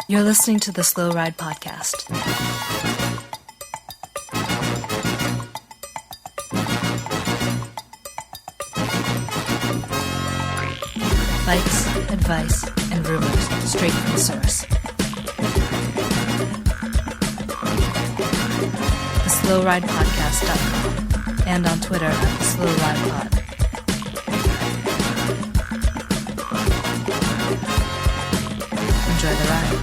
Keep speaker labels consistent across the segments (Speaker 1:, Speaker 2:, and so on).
Speaker 1: You're listening to the Slow Ride Podcast. Bikes, advice, and rumors straight from the source. TheSlowRidePodcast.com and on Twitter at TheSlowRidePod. Enjoy the ride.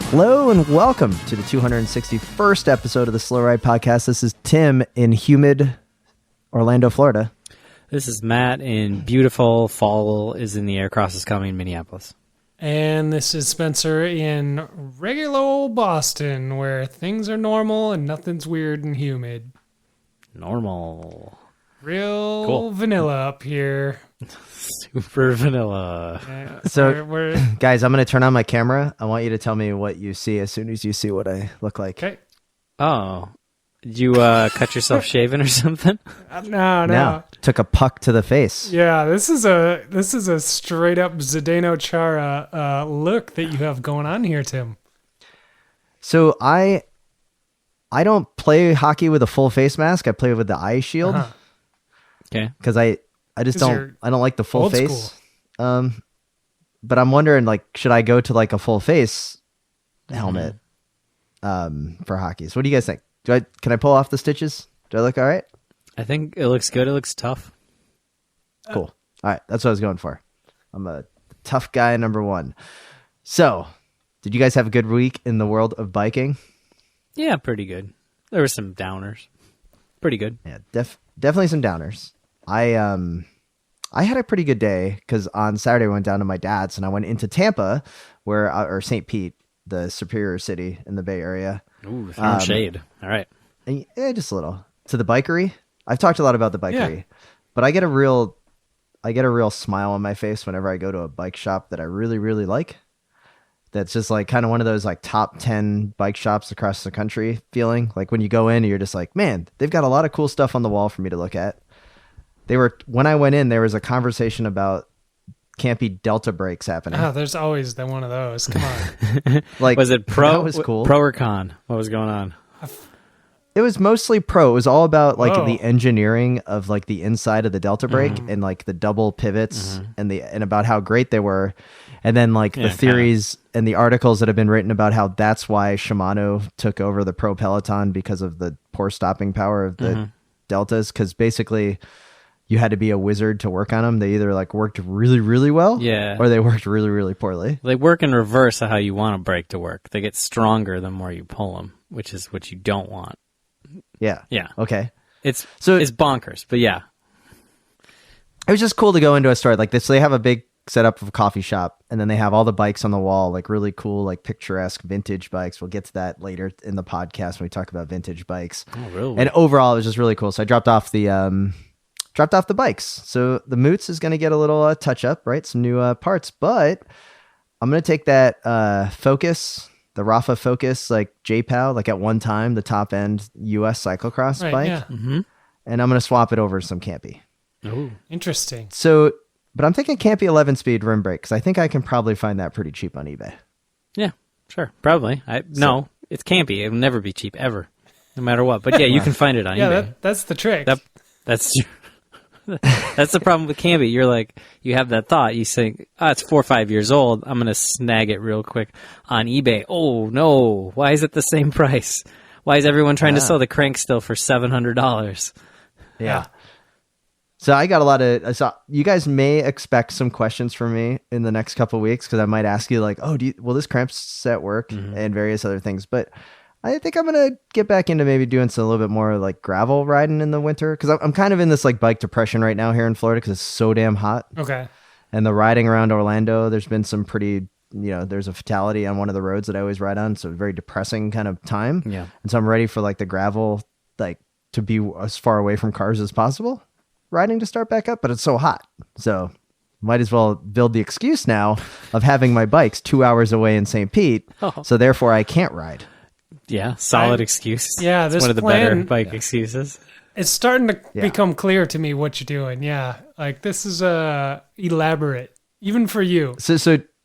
Speaker 2: Hello and welcome to the 261st episode of the Slow Ride Podcast. This is Tim in humid Orlando, Florida.
Speaker 3: This is Matt in beautiful fall is in the air, cross is coming, Minneapolis.
Speaker 4: And this is Spencer in regular old Boston, where things are normal and nothing's weird and humid.
Speaker 3: Normal.
Speaker 4: Real
Speaker 3: Cool.
Speaker 4: vanilla up here.
Speaker 3: Super vanilla.
Speaker 2: So,
Speaker 4: we're
Speaker 2: guys, I'm going to turn on my camera. I want you to tell me what you see as soon as you see what I look like.
Speaker 4: okay.
Speaker 3: Oh. Did you cut yourself shaving or something?
Speaker 4: No.
Speaker 2: Now, took a puck to the face.
Speaker 4: Yeah, this is a straight up Zdeno Chara look that you have going on here, Tim.
Speaker 2: So I don't play hockey with a full face mask. I play with the eye shield
Speaker 3: Okay.
Speaker 2: because I just
Speaker 4: 'Cause
Speaker 2: don't
Speaker 4: you're
Speaker 2: like the full
Speaker 4: old
Speaker 2: face. But I'm wondering, like, should I go to like a full face helmet for hockey? So what do you guys think? Can I pull off the stitches? Do I look all right?
Speaker 3: I think it looks good. It looks tough.
Speaker 2: Cool. All right. That's what I was going for. I'm a tough guy, number one. So, did you guys have a good week in the world of biking?
Speaker 3: Yeah, pretty good. There were some downers. Pretty good.
Speaker 2: Yeah, definitely some downers. I had a pretty good day because on Saturday I went down to my dad's and I went into Tampa, or St. Pete, the superior city in the Bay Area.
Speaker 3: Ooh, throwing shade. All right.
Speaker 2: And, just a little to the bikery. I've talked a lot about the bikery, but I get a real smile on my face whenever I go to a bike shop that I really, really like. That's just like kind of one of those like top 10 bike shops across the country feeling. Like when you go in and you're just like, man, they've got a lot of cool stuff on the wall for me to look at. When I went in, there was a conversation about campy Delta brakes happening.
Speaker 4: Oh, there's always one of those. Come on.
Speaker 2: Like,
Speaker 3: Was it pro?
Speaker 2: That was cool.
Speaker 3: Pro or con? What was going on?
Speaker 2: It was mostly pro. It was all about like
Speaker 4: Whoa.
Speaker 2: the engineering of like the inside of the Delta brake and like the double pivots and about how great they were. And then like the theories and the articles that have been written about how that's why Shimano took over the Pro Peloton because of the poor stopping power of the Deltas. Cause basically you had to be a wizard to work on them. They either like worked really, really well or they worked really, really poorly.
Speaker 3: They work in reverse of how you want a brake to work. They get stronger the more you pull them, which is what you don't want.
Speaker 2: Yeah.
Speaker 3: Yeah.
Speaker 2: Okay.
Speaker 3: It's bonkers, but yeah.
Speaker 2: It was just cool to go into a store like this. So they have a big setup of a coffee shop and then they have all the bikes on the wall, like really cool, like picturesque vintage bikes. We'll get to that later in the podcast when we talk about vintage bikes.
Speaker 3: Oh, really?
Speaker 2: And overall, it was just really cool. So I dropped off the bikes. So the Moots is going to get a little touch up, right? Some new parts, but I'm going to take that Focus, the Rafa Focus, like J-POW, like at one time, the top end US cyclocross bike.
Speaker 4: Yeah.
Speaker 3: Mm-hmm.
Speaker 2: And I'm going to swap it over to some Campy.
Speaker 3: Ooh.
Speaker 4: Interesting.
Speaker 2: So, but I'm thinking Campy 11-speed rim brake because I think I can probably find that pretty cheap on eBay.
Speaker 3: Yeah, sure. Probably. No, it's campy. It'll never be cheap, ever. No matter what. But yeah, you can find it on eBay.
Speaker 4: Yeah, that's the trick.
Speaker 3: That's that's the problem with campy. You're like, you have that thought. You think, it's 4 or 5 years old. I'm going to snag it real quick on eBay. Oh, no. Why is it the same price? Why is everyone trying to sell the crank still for $700?
Speaker 2: Yeah. So I got a lot of, so you guys may expect some questions from me in the next couple of weeks because I might ask you like, oh, will this cramp set work and various other things. But I think I'm going to get back into maybe doing some a little bit more like gravel riding in the winter because I'm kind of in this like bike depression right now here in Florida because it's so damn hot.
Speaker 4: Okay.
Speaker 2: And the riding around Orlando, there's been some pretty, there's a fatality on one of the roads that I always ride on. So very depressing kind of time.
Speaker 3: Yeah.
Speaker 2: And so I'm ready for like the gravel, like to be as far away from cars as possible. Riding to start back up, but it's so hot. So might as well build the excuse now of having my bikes 2 hours away in St. Pete. So therefore I can't ride.
Speaker 3: Yeah. Solid excuse.
Speaker 4: Yeah.
Speaker 3: It's
Speaker 4: This
Speaker 3: one of the
Speaker 4: plan,
Speaker 3: better bike excuses.
Speaker 4: It's starting to become clear to me what you're doing. Yeah, like this is elaborate, even for you.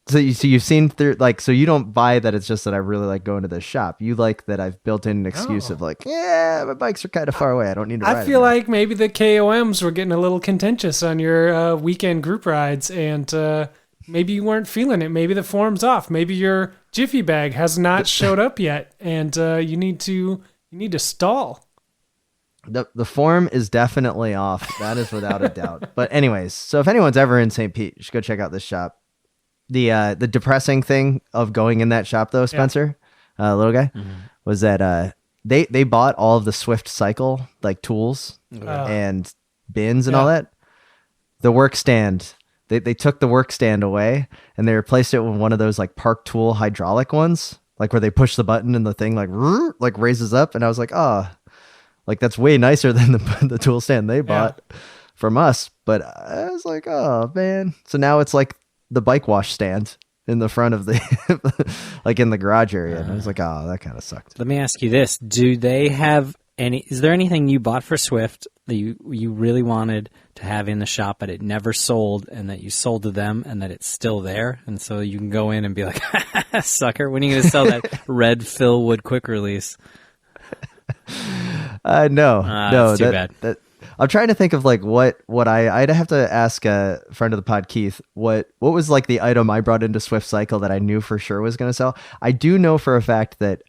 Speaker 2: So you've seen through, like, so you don't buy that it's just that I really like going to this shop. You like that I've built in an excuse of like, yeah, my bikes are kind of far away. I don't need to ride.
Speaker 4: I feel like maybe the KOMs were getting a little contentious on your weekend group rides, and maybe you weren't feeling it. Maybe the form's off. Maybe your Jiffy bag has not showed up yet, and you need to stall.
Speaker 2: The form is definitely off. That is without a doubt. But anyways, so if anyone's ever in St. Pete, you should go check out this shop. The depressing thing of going in that shop though, Spencer, little guy, was that they bought all of the Swift Cycle like tools and bins and all that. The work stand, they took the work stand away and they replaced it with one of those like Park Tool hydraulic ones, like where they push the button and the thing like raises up. And I was like, oh, like that's way nicer than the tool stand they bought from us. But I was like, oh man. So now it's like the bike wash stand in the front of the like in the garage area, and I was like, oh, that kind of sucked.
Speaker 3: Let me ask you this: do they have is there anything you bought for Swift that you really wanted to have in the shop but it never sold, and that you sold to them and that it's still there, and so you can go in and be like, sucker, when are you going to sell that red Philwood quick release?
Speaker 2: No,
Speaker 3: that's too bad.
Speaker 2: I'm trying to think of like what I'd have to ask a friend of the pod, Keith, what was like the item I brought into Swift Cycle that I knew for sure was going to sell. I do know for a fact that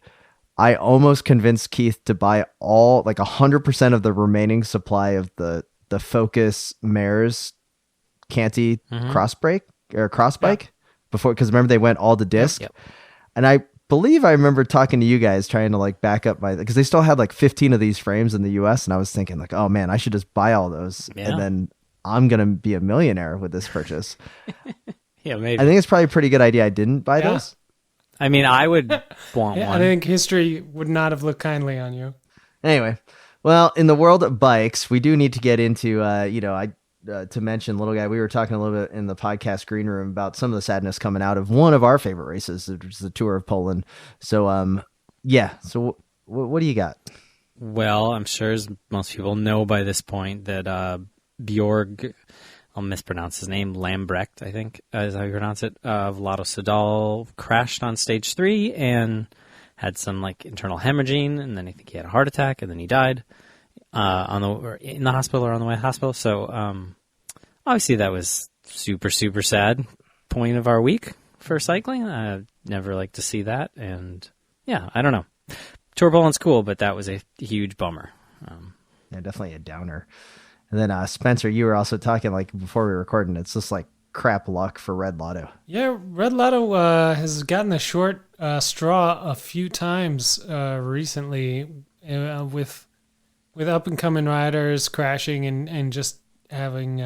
Speaker 2: I almost convinced Keith to buy all like 100% of the remaining supply of the Focus Mares Canty cross bike before, because remember they went all to disc, and I believe I remember talking to you guys trying to like back up because they still had like 15 of these frames in the US, and I was thinking like, oh man, I should just buy all those and then I'm gonna be a millionaire with this purchase.
Speaker 3: Yeah, maybe.
Speaker 2: I think it's probably a pretty good idea I didn't buy those.
Speaker 3: I mean, I would want one.
Speaker 4: I think history would not have looked kindly on you.
Speaker 2: Anyway, well, in the world of bikes, we do need to get into to mention, little guy, we were talking a little bit in the podcast green room about some of the sadness coming out of one of our favorite races, which is the Tour of Poland. So, So what do you got?
Speaker 3: Well, I'm sure as most people know by this point that Bjorg, I'll mispronounce his name, Lambrecht, I think is how you pronounce it, of Lotto Soudal crashed on stage 3 and had some like internal hemorrhaging, and then I think he had a heart attack, and then he died in the hospital or on the way to the hospital. So obviously that was super, super sad point of our week for cycling. I never like to see that. And yeah, I don't know. Tour Poland's cool, but that was a huge bummer.
Speaker 2: Yeah, definitely a downer. And then Spencer, you were also talking like before we were recording, it's just like crap luck for Red Lotto.
Speaker 4: Yeah, Red Lotto has gotten the short straw a few times recently with up and coming riders crashing and just having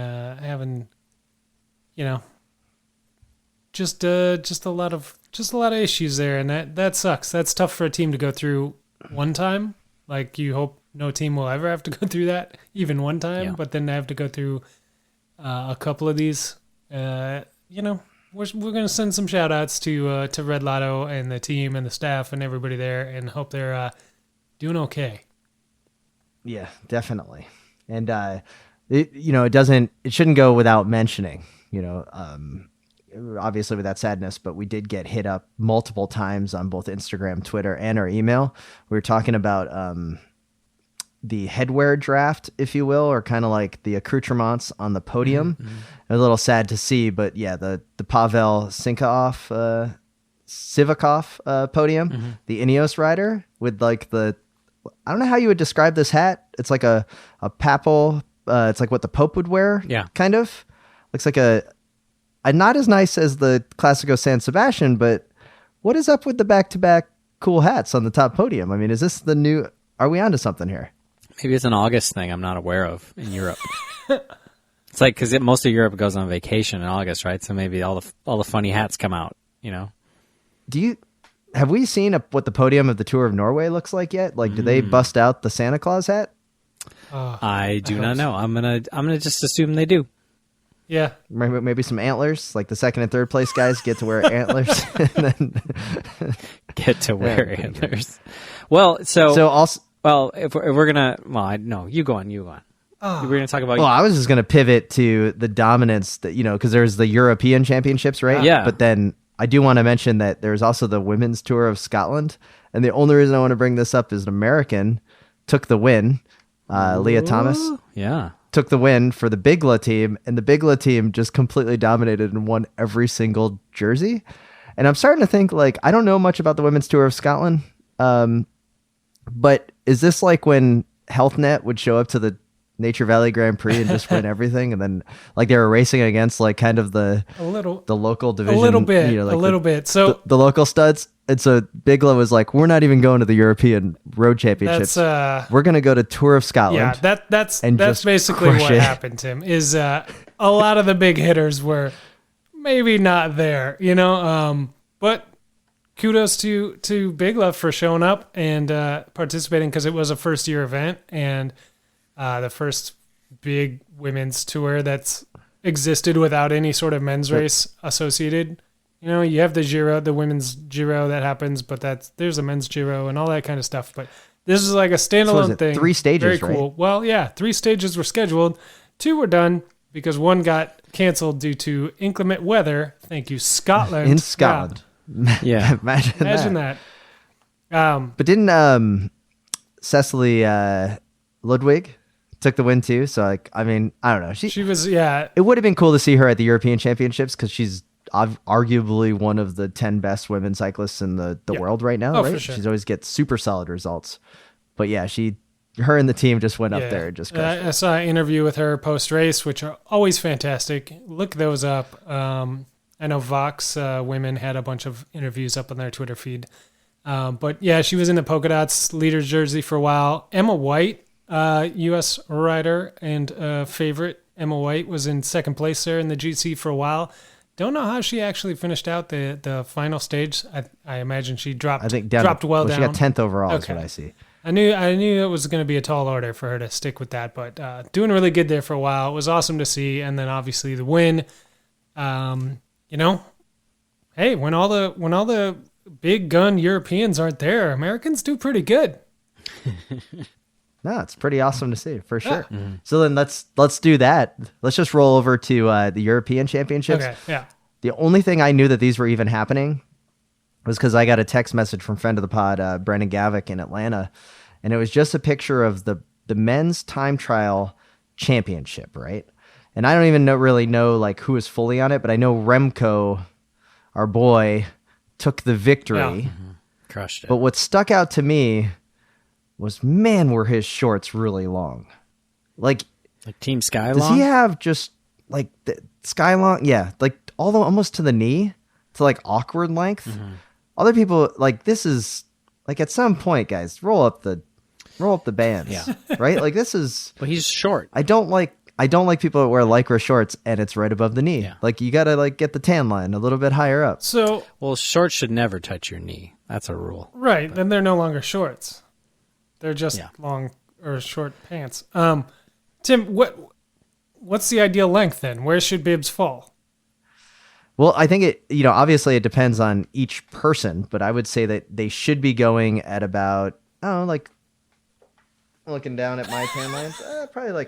Speaker 4: just a lot of issues there, and that sucks. That's tough for a team to go through one time. Like you hope no team will ever have to go through that even one time, but then they have to go through a couple of these. We're going to send some shout outs to Red Lotto and the team and the staff and everybody there, and hope they're doing okay.
Speaker 2: Yeah, definitely. And it shouldn't go without mentioning, obviously with that sadness, but we did get hit up multiple times on both Instagram, Twitter, and our email. We were talking about the headwear draft, if you will, or kind of like the accoutrements on the podium. Mm-hmm. A little sad to see, but yeah, the Pavel Sivakov podium, the Ineos rider with like I don't know how you would describe this hat. It's like a papal. It's like what the Pope would wear. Yeah, kind of looks like a not as nice as the Classico San Sebastian, but what is up with the back-to-back cool hats on the top podium? I mean, is this the new? Are we onto something here?
Speaker 3: Maybe it's an August thing I'm not aware of in Europe. It's like because most of Europe goes on vacation in August, right? So maybe all the funny hats come out.
Speaker 2: Have we seen what the podium of the Tour of Norway looks like yet? Like, do they bust out the Santa Claus hat?
Speaker 3: I do not know. I'm gonna just assume they do.
Speaker 4: Yeah,
Speaker 2: maybe some antlers. Like the second and third place guys get to wear antlers, and then
Speaker 3: get to wear antlers. Well, so Well, if we're gonna, no, you go on. We're gonna talk about.
Speaker 2: Well, I was just going to pivot to the dominance that, because there's the European Championships, right?
Speaker 3: Yeah.
Speaker 2: But then I do want to mention that there's also the Women's Tour of Scotland. And the only reason I want to bring this up is an American took the win. Leah Thomas took the win for the Bigla team. And the Bigla team just completely dominated and won every single jersey. And I'm starting to think, I don't know much about the Women's Tour of Scotland. But is this like when HealthNet would show up to the Nature Valley Grand Prix and just win everything, and then they were racing against kind of the local division,
Speaker 4: a little bit. So
Speaker 2: the local studs, and so Bigla was like, "We're not even going to the European Road Championships. We're going to go to Tour of Scotland."
Speaker 4: Yeah, that's basically what happened, Tim. Is a lot of the big hitters were maybe not there, but kudos to Bigla for showing up and participating, because it was a first-year event and the first big women's tour that's existed without any sort of men's race associated. You have the Giro, the women's Giro that happens, but there's a men's Giro and all that kind of stuff. But this is like a standalone thing.
Speaker 2: 3 stages,
Speaker 4: very cool.
Speaker 2: Right?
Speaker 4: Well, yeah, 3 stages were scheduled. 2 were done because 1 got canceled due to inclement weather. Thank you, Scotland.
Speaker 2: In Scotland.
Speaker 3: Yeah.
Speaker 2: Imagine
Speaker 4: that.
Speaker 2: But didn't Cecily Ludwig took the win too? So I don't know. She was, yeah. It would have been cool to see her at the European Championships, because she's arguably one of the 10 best women cyclists in the world right now. Right? For sure. She's always gets super solid results. But yeah, her and the team just went up there and just crushed it.
Speaker 4: I saw an interview with her post race, which are always fantastic. Look those up. I know Vox Women had a bunch of interviews up on their Twitter feed. But yeah, she was in the polka dots leader's jersey for a while. Emma White, U.S. rider and favorite, Emma White was in second place there in the GC for a while. Don't know how she actually finished out the final stage. I imagine she dropped.
Speaker 2: I think
Speaker 4: dropped well down.
Speaker 2: She got 10th overall. Okay. Is what I see.
Speaker 4: I knew it was going to be a tall order for her to stick with that, but doing really good there for a while. It was awesome to see, and then obviously the win. Hey, when all the big gun Europeans aren't there, Americans do pretty good.
Speaker 2: No, it's pretty awesome to see, for sure. Yeah. Mm-hmm. So then let's do that. Let's just roll over to the European Championships.
Speaker 4: Okay, yeah.
Speaker 2: The only thing I knew that these were even happening was because I got a text message from friend of the pod, Brendan Gavick in Atlanta, and it was just a picture of the men's time trial championship, right? And I don't even really know who was fully on it, but I know Remco, our boy, took the victory. Yeah.
Speaker 3: Mm-hmm. Crushed it.
Speaker 2: But what stuck out to me was, man, were his shorts really long. Like
Speaker 3: Team Sky
Speaker 2: does
Speaker 3: long?
Speaker 2: He have just the sky long? Yeah, almost to the knee, to awkward length. Mm-hmm. Other people this is at some point, guys, roll up the bands. Yeah. Right? This is.
Speaker 3: Well, he's short.
Speaker 2: I don't like people that wear Lycra shorts and it's right above the knee. Yeah. You gotta get the tan line a little bit higher up.
Speaker 4: So,
Speaker 3: well, shorts should never touch your knee. That's a rule.
Speaker 4: Right. But then they're no longer shorts. They're just long or short pants. Tim, what's the ideal length then? Where should bibs fall?
Speaker 2: Well, I think it, obviously it depends on each person, but I would say that they should be going at about, looking down at my tan lines, probably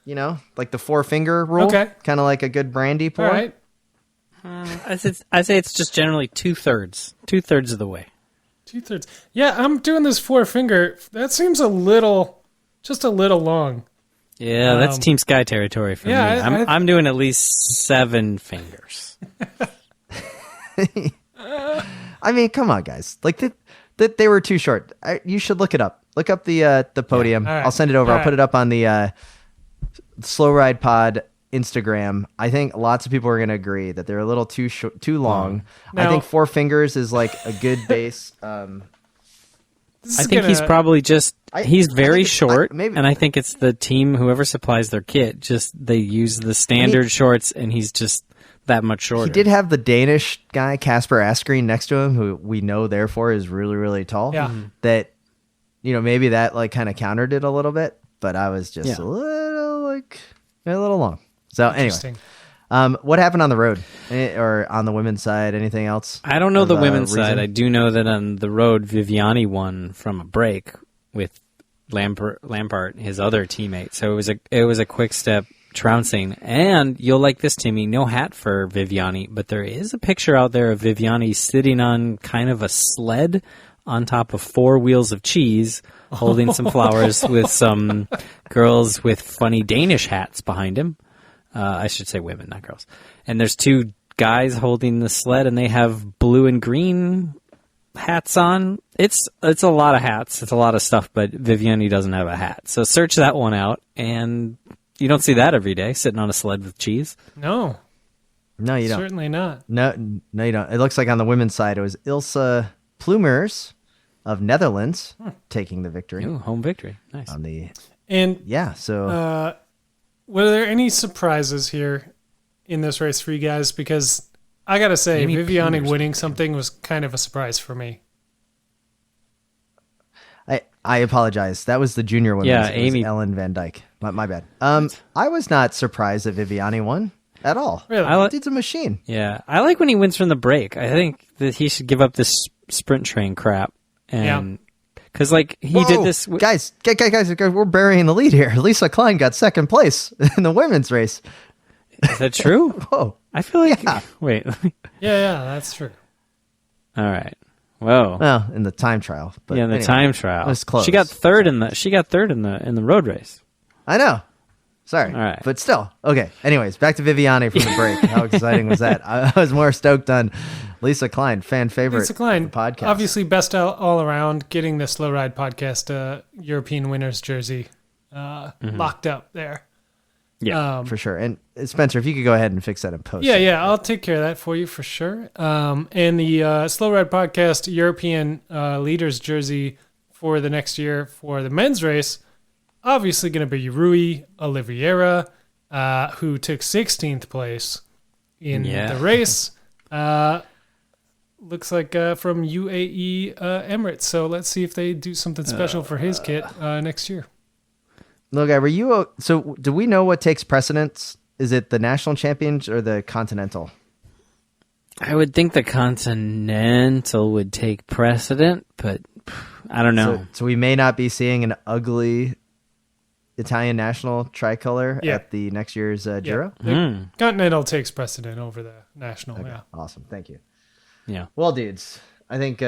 Speaker 2: the 4-finger rule. Okay. Kind of like a good brandy pour.
Speaker 4: All right.
Speaker 3: I say it's just generally 2/3. 2/3 of the way.
Speaker 4: 2/3. Yeah, I'm doing this 4-finger. That seems just a little long.
Speaker 3: Yeah, that's Team Sky territory for me. I'm doing at least 7 fingers.
Speaker 2: I mean, come on, guys. They were too short. You should look it up. Look up the podium. Right. I'll send it over. I'll put it up on the Slow Ride Pod Instagram. I think lots of people are going to agree that they're a little too long. Now, I think 4 fingers is a good base.
Speaker 3: I think he's probably he's very short, and I think it's the team, whoever supplies their kit, they use the standard shorts, and he's just that much shorter.
Speaker 2: He did have the Danish guy, Kasper Asgreen, next to him, who we know, therefore, is really, really tall.
Speaker 4: Yeah.
Speaker 2: That, maybe that, kind of countered it a little bit, but I was just a little long. So, anyway. What happened on the road or on the women's side? Anything else?
Speaker 3: I don't know the women's side. I do know that on the road, Viviani won from a break with Lampart, his other teammate. So it was a quick step trouncing. And you'll like this, Timmy. No hat for Viviani, but there is a picture out there of Viviani sitting on kind of a sled on top of 4 wheels of cheese, holding some flowers with some girls with funny Danish hats behind him. I should say women, not girls. And there's 2 guys holding the sled, and they have blue and green hats on. It's a lot of hats. It's a lot of stuff, but Viviani doesn't have a hat. So search that one out, and you don't see that every day, sitting on a sled with cheese.
Speaker 4: No,
Speaker 2: you don't.
Speaker 4: Certainly not.
Speaker 2: No, you don't. It looks like on the women's side, it was Ilse Plumers of Netherlands taking the victory.
Speaker 3: Ooh, home victory. Nice.
Speaker 2: So
Speaker 4: were there any surprises here in this race for you guys? Because I gotta say,
Speaker 3: Amy
Speaker 4: Viviani
Speaker 3: Peters.
Speaker 4: winning something was kind of a surprise for me.
Speaker 2: I apologize. That was the junior women's.
Speaker 3: Yeah,
Speaker 2: It was
Speaker 3: Amy-
Speaker 2: Ellen Van Dyke. My bad. I was not surprised that Viviani won at all.
Speaker 4: Really?
Speaker 2: Dude's a machine.
Speaker 3: Yeah, I like when he wins from the break. I think that he should give up this sprint train crap. And because he did this.
Speaker 2: Guys, we're burying the lead here. Lisa Klein got second place in the women's race.
Speaker 3: Is that true?
Speaker 2: Whoa.
Speaker 3: I feel like.
Speaker 2: Yeah.
Speaker 3: Wait.
Speaker 4: Yeah, that's true.
Speaker 3: All right. Whoa.
Speaker 2: Well, in the time trial. But
Speaker 3: Yeah, in the
Speaker 2: anyway,
Speaker 3: time trial.
Speaker 2: it was close.
Speaker 3: She got third in the road race.
Speaker 2: I know. Sorry.
Speaker 3: All right.
Speaker 2: But still. Okay. Anyways, back to Viviani from the break. How exciting was that? I was more stoked on Lisa Klein, fan favorite
Speaker 4: Lisa Klein,
Speaker 2: of the podcast.
Speaker 4: obviously best all around, getting the Slow Ride podcast European winners jersey locked up there.
Speaker 3: Yeah.
Speaker 2: For sure. And Spencer, if you could go ahead and fix that in post.
Speaker 4: Yeah, I'll take care of that for you for sure. And the Slow Ride podcast European leaders jersey for the next year for the men's race, obviously going to be Rui Oliveira, who took 16th place in the race. Looks like from UAE Emirates. So let's see if they do something special for his kit next year.
Speaker 2: Look, were you? So, do we know what takes precedence? Is it the national champions or the continental?
Speaker 3: I would think the Continental would take precedent, but I don't know.
Speaker 2: So we may not be seeing an ugly Italian national tricolor at the next year's Giro.
Speaker 4: The Continental takes precedent over the national.
Speaker 2: Okay.
Speaker 4: Yeah.
Speaker 2: Awesome. Thank you.
Speaker 3: Yeah.
Speaker 2: Well, dudes, I think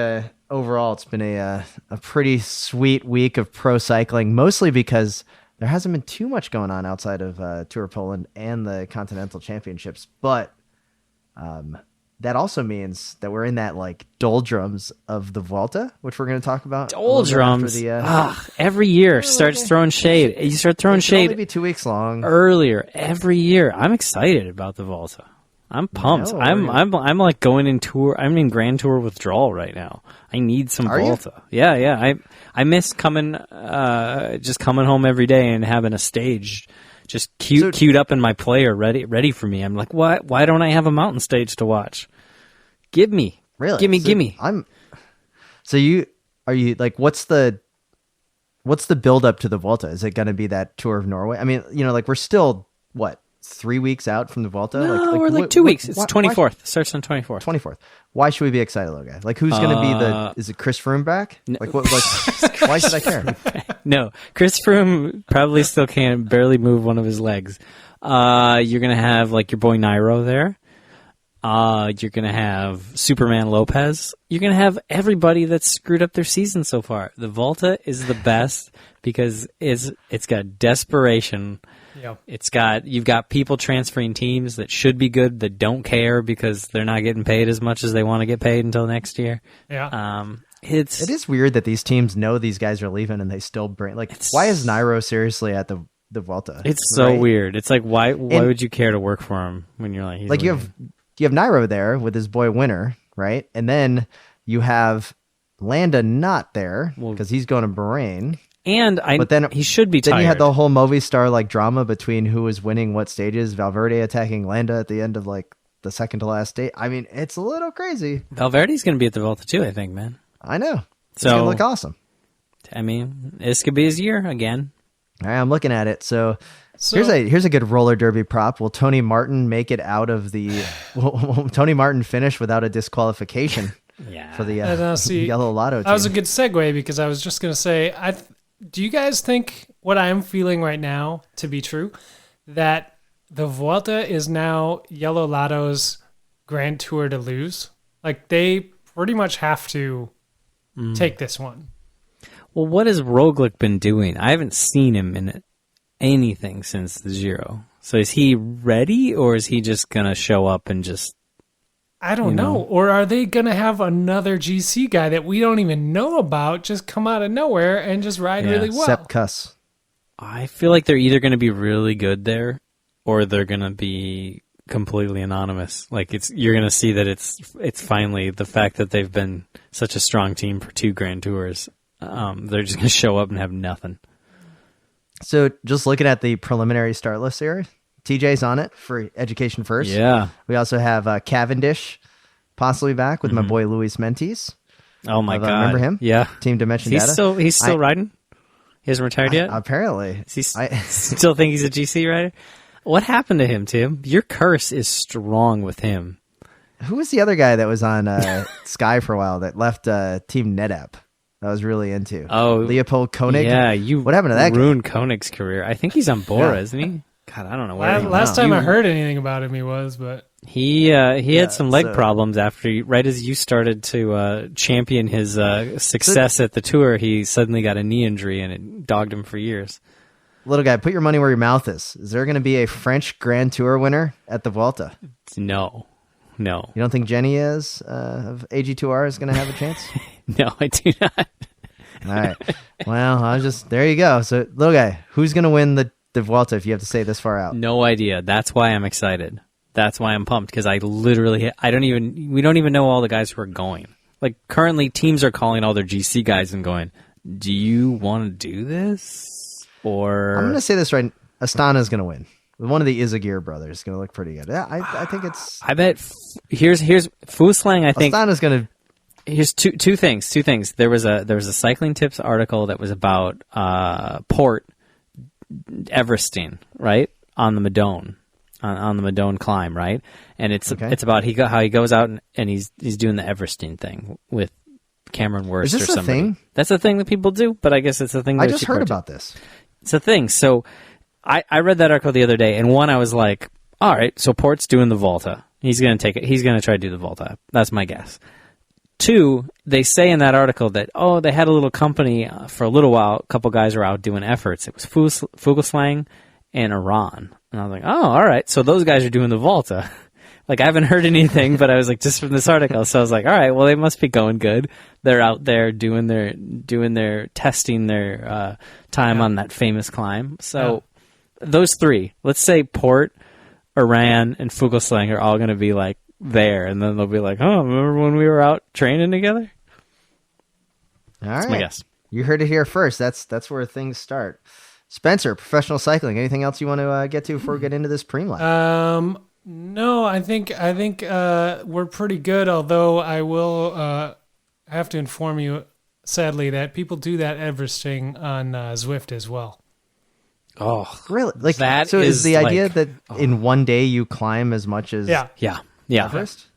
Speaker 2: overall it's been a pretty sweet week of pro cycling, mostly because there hasn't been too much going on outside of Tour of Poland and the Continental Championships. But that also means that we're in that doldrums of the Vuelta, which we're going to talk about.
Speaker 3: Doldrums. Every year starts throwing shade. You start throwing shade.
Speaker 2: Maybe 2 weeks long.
Speaker 3: Earlier every year. I'm excited about the Volta. I'm pumped.
Speaker 2: No,
Speaker 3: I'm like going in tour. I'm in Grand Tour withdrawal right now. I need some
Speaker 2: Are you?
Speaker 3: Volta. Yeah. I miss coming, just coming home every day and having a stage just queued up in my player, ready for me. I'm like, why don't I have a mountain stage to watch? Give me,
Speaker 2: Really?
Speaker 3: give me.
Speaker 2: Are you like, what's the build up to the Vuelta? Is it going to be that Tour of Norway? I mean, we're still 3 weeks out from the Vuelta?
Speaker 3: No, we're 2 weeks. It's 24th. It starts on 24th.
Speaker 2: 24th. Why should we be excited, little guy? Like, who's going to be is it Chris Froome back?
Speaker 3: No.
Speaker 2: Why should I care?
Speaker 3: No, Chris Froome probably still can't barely move one of his legs. You're going to have your boy Nairo there. You're going to have Superman Lopez. You're going to have everybody that's screwed up their season so far. The Volta is the best because it's got desperation.
Speaker 4: Yep.
Speaker 3: You've got people transferring teams that should be good that don't care because they're not getting paid as much as they want to get paid until next year.
Speaker 4: Yeah.
Speaker 2: It is weird that these teams know these guys are leaving and they still bring why is Nairo seriously at the Vuelta?
Speaker 3: It's so weird. It's like why would you care to work for him when you're he's
Speaker 2: you
Speaker 3: leaving?
Speaker 2: have Nairo there with his boy Winner, right? And then you have Landa not there because he's going to Bahrain.
Speaker 3: And he should be tired.
Speaker 2: Then you had the whole Movistar drama between who was winning what stages. Valverde attacking Landa at the end of the second to last stage. I mean, it's a little crazy.
Speaker 3: Valverde's going to be at the Vuelta too, I think, man.
Speaker 2: I know. It's going to look awesome.
Speaker 3: I mean, this could be his year again.
Speaker 2: All right, I'm looking at it. So here's a good roller derby prop. Will Tony Martin make it out of the? Will Tony Martin finish without a disqualification?
Speaker 3: Yeah.
Speaker 2: For the
Speaker 4: see,
Speaker 2: Yellow Lotto team.
Speaker 4: That was a good segue because I was just going to say do you guys think what I'm feeling right now to be true? That the Vuelta is now Yellow Lotto's Grand Tour de lose? Like, they pretty much have to take this one.
Speaker 3: Well, what has Roglic been doing? I haven't seen him in anything since the Giro. So is he ready, or is he just going to show up and just...
Speaker 4: I don't know. Or are they going to have another GC guy that we don't even know about just come out of nowhere and just ride really well?
Speaker 2: Sepp Kuss.
Speaker 3: I feel like they're either going to be really good there, or they're going to be completely anonymous. Like, you're going to see that it's finally the fact that they've been such a strong team for 2 Grand Tours. They're just going to show up and have nothing.
Speaker 2: So just looking at the preliminary start list here, TJ's on it for Education First.
Speaker 3: Yeah.
Speaker 2: We also have Cavendish possibly back with my boy Luis Mentis.
Speaker 3: Oh my God.
Speaker 2: Remember him?
Speaker 3: Yeah.
Speaker 2: Team Dimension Data.
Speaker 3: He's still riding? He hasn't retired yet?
Speaker 2: Apparently.
Speaker 3: Does he still think he's a GC rider? What happened to him, Tim? Your curse is strong with him.
Speaker 2: Who was the other guy that was on Sky for a while that left Team NetApp? I was really into.
Speaker 3: Oh,
Speaker 2: Leopold Koenig.
Speaker 3: Yeah,
Speaker 2: what happened to that guy?
Speaker 3: Ruined Koenig's career. I think he's on Bora, isn't he? God, I don't know where.
Speaker 4: Last time I heard anything about him, he was, but
Speaker 3: he had some leg problems after right as you started to champion his success at the tour. He suddenly got a knee injury, and it dogged him for years.
Speaker 2: Little guy, put your money where your mouth is. Is there going to be a French Grand Tour winner at the Vuelta?
Speaker 3: No.
Speaker 2: You don't think Jenny of AG2R is going to have a chance?
Speaker 3: No, I do not.
Speaker 2: All right. Well, there you go. So, little guy, who's going to win the Vuelta if you have to say this far out?
Speaker 3: No idea. That's why I'm excited. That's why I'm pumped, because we don't even know all the guys who are going. Like, currently teams are calling all their GC guys and going, do you want to do this? Or
Speaker 2: I'm going to say this right. Astana's going to win. One of the Izagir brothers is going to look pretty good. Yeah, I think it's...
Speaker 3: I bet here's Fuslang, I think...
Speaker 2: Astana's going to...
Speaker 3: Here's two things. There was a Cycling Tips article that was about Port Everesting, right? On the Madone. On the Madone climb, right? And it's about how he goes out and he's doing the Everesting thing with Cameron Wurst or somebody.
Speaker 2: Is this a thing?
Speaker 3: That's a thing that people do, but I guess it's a thing that
Speaker 2: I just heard about this.
Speaker 3: It's a thing. So I read that article the other day, and one, I was like, all right, so Port's doing the Volta. He's going to take it. He's going to try to do the Volta. That's my guess. 2, they say in that article that, they had a little company for a little while. A couple guys were out doing efforts. It was Fugelsang and Iran. And I was like, all right, so those guys are doing the Volta. Like, I haven't heard anything, but I was like, just from this article. So I was like, all right, well, they must be going good. They're out there doing their testing their time on that famous climb. So those 3, let's say Port, Iran, and Fugelsang are all going to be like there, and then they'll be like, remember when we were out training together?
Speaker 2: All
Speaker 3: That's
Speaker 2: right.
Speaker 3: my guess.
Speaker 2: You heard it here first. That's where things start. Spencer, professional cycling. Anything else you want to get to before we get into this pre-line?
Speaker 4: No, I think we're pretty good. Although I will have to inform you, sadly, that people do that Everesting on Zwift as well.
Speaker 3: Oh,
Speaker 2: really? Like
Speaker 3: that
Speaker 2: so? Is the idea
Speaker 3: like,
Speaker 2: that in one day you climb as much as
Speaker 3: yeah.
Speaker 2: Everest?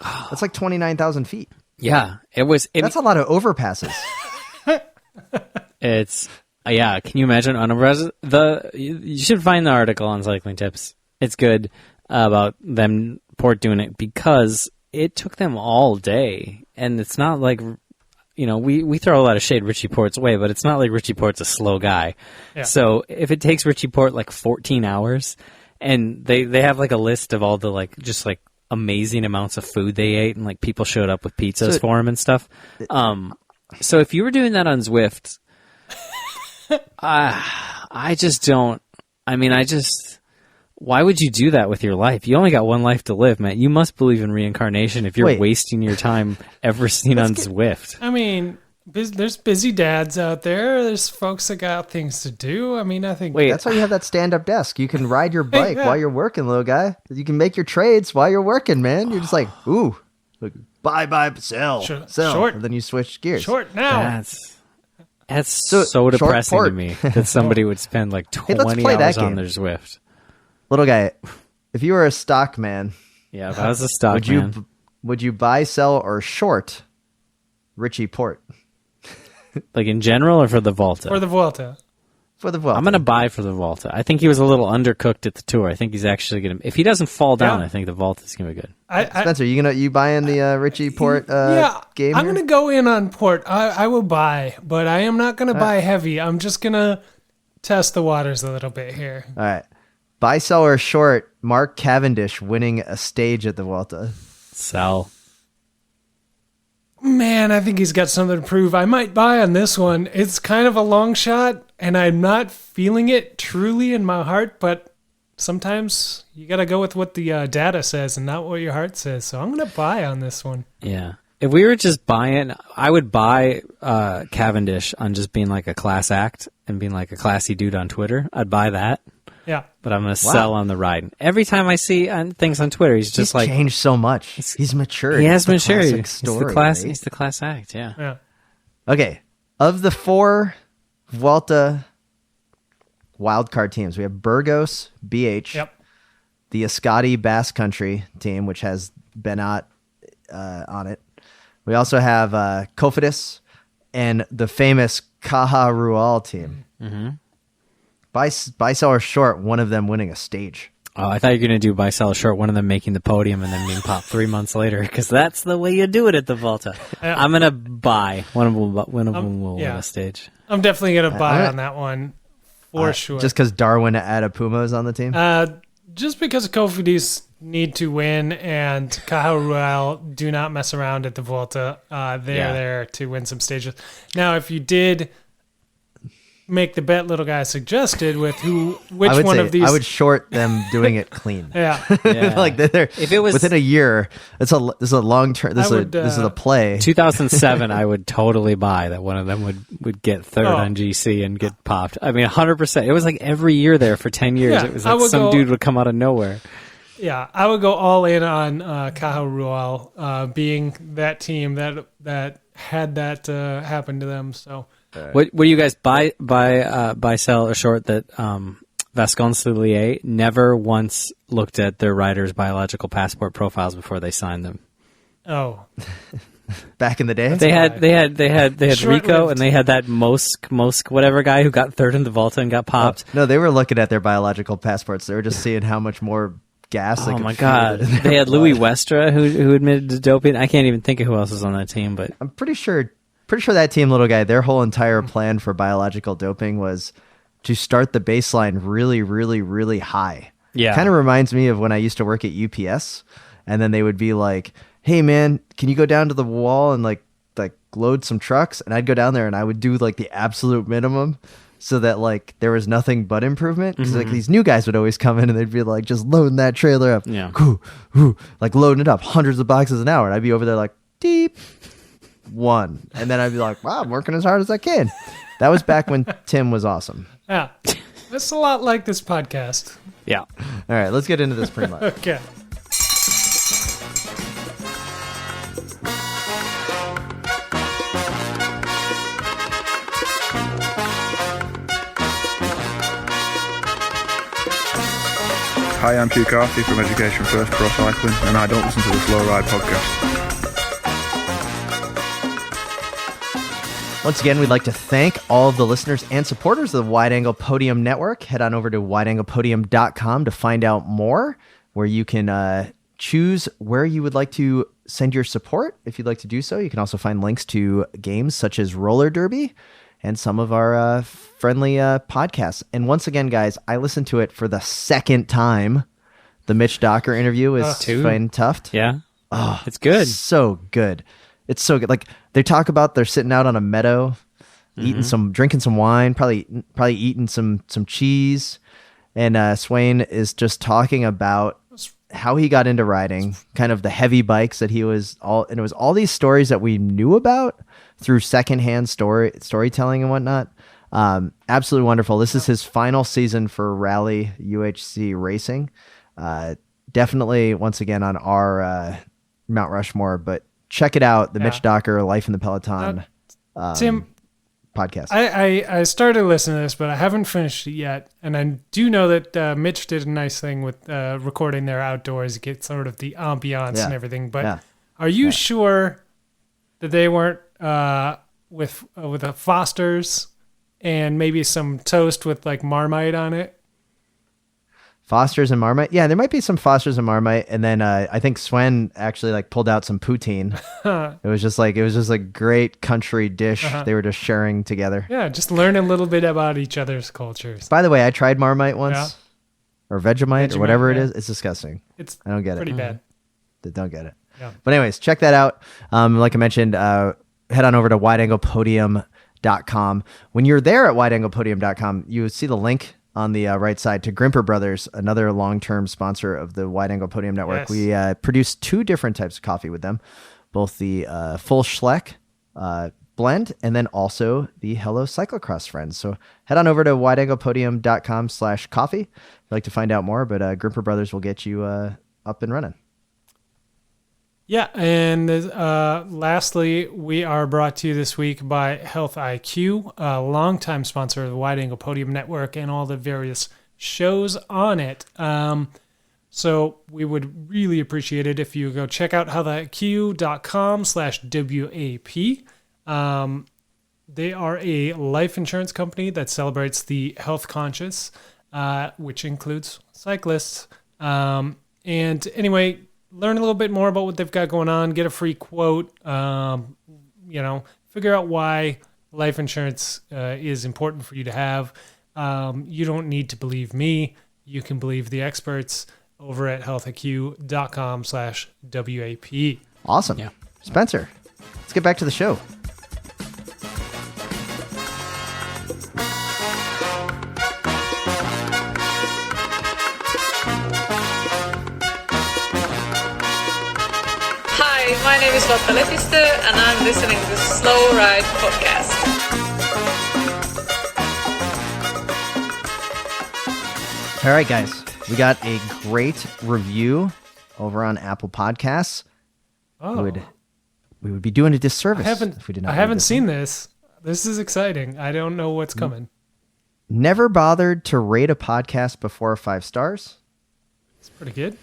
Speaker 2: That's like 29,000 feet.
Speaker 3: Yeah,
Speaker 2: that's a lot of overpasses.
Speaker 3: It's can you imagine you should find the article on Cycling Tips. It's good about them Port doing it because it took them all day, and it's not like we throw a lot of shade Richie Port's way, but it's not like Richie Port's a slow guy. Yeah. So if it takes Richie Port like 14 hours, and they have like a list of all the just amazing amounts of food they ate, and like people showed up with pizzas for him and stuff. So if you were doing that on Zwift, I just don't. I mean, why would you do that with your life? You only got one life to live, man. You must believe in reincarnation if you're wasting your time Everesting on Zwift.
Speaker 4: I mean, there's busy dads out there. There's folks that got things to do. I mean, I think
Speaker 2: that's why you have that stand-up desk. You can ride your bike while you're working, little guy. You can make your trades while you're working, man. You're just like, ooh, buy, sell,
Speaker 4: short,
Speaker 2: and then you switch gears.
Speaker 4: Short now.
Speaker 3: That's so depressing to me that somebody would spend like 20 hours on their Zwift.
Speaker 2: Little guy, if you were a stock man,
Speaker 3: if I was a stock man,
Speaker 2: would you buy, sell, or short Richie Port?
Speaker 3: Like in general or for the Volta?
Speaker 4: For the Vuelta.
Speaker 2: For the Vuelta.
Speaker 3: I'm going to buy for the Volta. I think he was a little undercooked at the Tour. I think he's actually going to... If he doesn't fall down, I think the Volta's going to be good.
Speaker 2: Spencer, you buying the Richie Port game?
Speaker 4: I'm going to go in on Port. I will buy, but I am not going to buy heavy. I'm just going to test the waters a little bit here.
Speaker 2: All right. Buy, sell, or short, Mark Cavendish winning a stage at the Vuelta.
Speaker 3: Sell.
Speaker 4: Man, I think he's got something to prove. I might buy on this one. It's kind of a long shot, and I'm not feeling it truly in my heart, but sometimes you got to go with what the data says and not what your heart says. So I'm going to buy on this one.
Speaker 3: Yeah. If we were just buying, I would buy Cavendish on just being like a class act and being like a classy dude on Twitter. I'd buy that.
Speaker 4: Yeah.
Speaker 3: But I'm going to sell on the ride. Every time I see things on Twitter, he's just like...
Speaker 2: changed so much. He's matured.
Speaker 3: He has matured.
Speaker 2: He's the
Speaker 3: class act, yeah.
Speaker 2: Okay. Of the 4 Vuelta wildcard teams, we have Burgos, BH, the Ascati Basque Country team, which has Benat on it. We also have Cofidis and the famous Caja Rural team. Mm-hmm. Buy, sell, or short, one of them winning a stage.
Speaker 3: Oh, I thought you were going to do buy, sell, or short, one of them making the podium and then being popped 3 months later, because that's the way you do it at the Volta. I'm going to buy. One of them will win a stage.
Speaker 4: I'm definitely going to buy on that one for sure.
Speaker 2: Just because Darwin Adapumo is on the team?
Speaker 4: Just because Cofidis need to win and Caja Rural do not mess around at the Volta. They're there to win some stages. Now, if you did... make the bet little guy suggested with which one of these
Speaker 2: I would short them doing it clean.
Speaker 4: yeah.
Speaker 2: Like they're
Speaker 3: if it was
Speaker 2: within a year, this is a long term. This is a play.
Speaker 3: 2007, I would totally buy that one of them would get third on GC and get popped. I mean, 100%. It was like every year there for 10 years. It was like some dude would come out of nowhere.
Speaker 4: Yeah, I would go all in on Caja Rural being that team that had that happen to them. So.
Speaker 3: What do you guys buy, sell, or short that Vasconcelier never once looked at their riders' biological passport profiles before they signed them?
Speaker 4: Oh,
Speaker 2: back in the day,
Speaker 3: they had Rico and they had that Mosk whatever guy who got third in the Volta and got popped.
Speaker 2: No, they were looking at their biological passports. They were just seeing how much more gas.
Speaker 3: Oh my god! They had Louis Westra who admitted to doping. I can't even think of who else was on that team, but
Speaker 2: I'm pretty sure that team, little guy, their whole entire plan for biological doping was to start the baseline really, really, really high.
Speaker 3: Yeah.
Speaker 2: Kind of reminds me of when I used to work at UPS, and then they would be like, hey man, can you go down to the wall and like load some trucks? And I'd go down there and I would do like the absolute minimum so that like there was nothing but improvement. Because like these new guys would always come in and they'd be like just loading that trailer up.
Speaker 3: Yeah.
Speaker 2: Like loading it up, hundreds of boxes an hour. And I'd be over there like, deep. 1, and then I'd be like, wow, I'm working as hard as I can. That was back when Tim was awesome.
Speaker 4: Yeah, that's a lot like this podcast.
Speaker 3: Yeah.
Speaker 2: All right, let's get into this pre-mod.
Speaker 4: Okay.
Speaker 5: Hi, I'm Hugh Carthy from Education First Pro Cycling, and I don't listen to the Slow Ride podcast.
Speaker 2: Once again, we'd like to thank all of the listeners and supporters of the Wide Angle Podium Network. Head on over to wideanglepodium.com to find out more, where you can choose where you would like to send your support. If you'd like to do so, you can also find links to games such as Roller Derby and some of our friendly podcasts. And once again, guys, I listened to it for the second time. The Mitch Docker interview is fine Tuft.
Speaker 3: Yeah.
Speaker 2: Oh,
Speaker 3: it's good.
Speaker 2: So good. It's so good. Like they talk about they're sitting out on a meadow, drinking some wine, probably eating some cheese. And Swain is just talking about how he got into riding, kind of the heavy bikes that he was and it was all these stories that we knew about through secondhand storytelling and whatnot. Absolutely wonderful. This is his final season for Rally UHC racing. Definitely once again on our Mount Rushmore, but check it out. The Mitch Docker Life in the Peloton
Speaker 4: Tim
Speaker 2: podcast.
Speaker 4: I started listening to this, but I haven't finished it yet. And I do know that Mitch did a nice thing with recording there outdoors, get sort of the ambiance and everything. But are you sure that they weren't with a Foster's and maybe some toast with like Marmite on it.
Speaker 2: Foster's and Marmite. Yeah, there might be some Foster's and Marmite, and then I think Swen actually like pulled out some poutine. It was just a great country dish they were just sharing together.
Speaker 4: Yeah, just learn a little bit about each other's cultures.
Speaker 2: By the way, I tried Marmite once, or Vegemite, or whatever it is. It's disgusting.
Speaker 4: I
Speaker 2: don't get it.
Speaker 4: Pretty bad.
Speaker 2: Don't get it.
Speaker 4: Yeah.
Speaker 2: But anyways, check that out. Like I mentioned, head on over to wideanglepodium.com. When you're there at wideanglepodium.com, you see the link on the right side to Grimpeur Brothers, another long-term sponsor of the Wide Angle Podium Network.
Speaker 4: Yes.
Speaker 2: We produce 2 different types of coffee with them, both the full Schleck blend and then also the Hello Cyclocross Friends. So head on over to wideanglepodium.com/coffee if you'd like to find out more, but Grimpeur Brothers will get you up and running.
Speaker 4: Yeah, and lastly, we are brought to you this week by Health IQ, a longtime sponsor of the Wide Angle Podium Network and all the various shows on it. So we would really appreciate it if you go check out healthiq.com/WAP. They are a life insurance company that celebrates the health conscious, which includes cyclists. And anyway, learn a little bit more about what they've got going on, get a free quote, figure out why life insurance is important for you to have. You don't need to believe me. You can believe the experts over at healthiq.com/WAP.
Speaker 2: Awesome.
Speaker 3: Yeah.
Speaker 2: Spencer, let's get back to the show.
Speaker 6: My name is Lotta Lepistö, and I'm listening to the Slow Ride podcast.
Speaker 2: All right, guys, we got a great review over on Apple Podcasts.
Speaker 4: Oh,
Speaker 2: We would be doing a disservice if we did not.
Speaker 4: I haven't seen this. This is exciting. I don't know what's coming.
Speaker 2: Never bothered to rate a podcast before 5 stars.
Speaker 4: It's pretty good.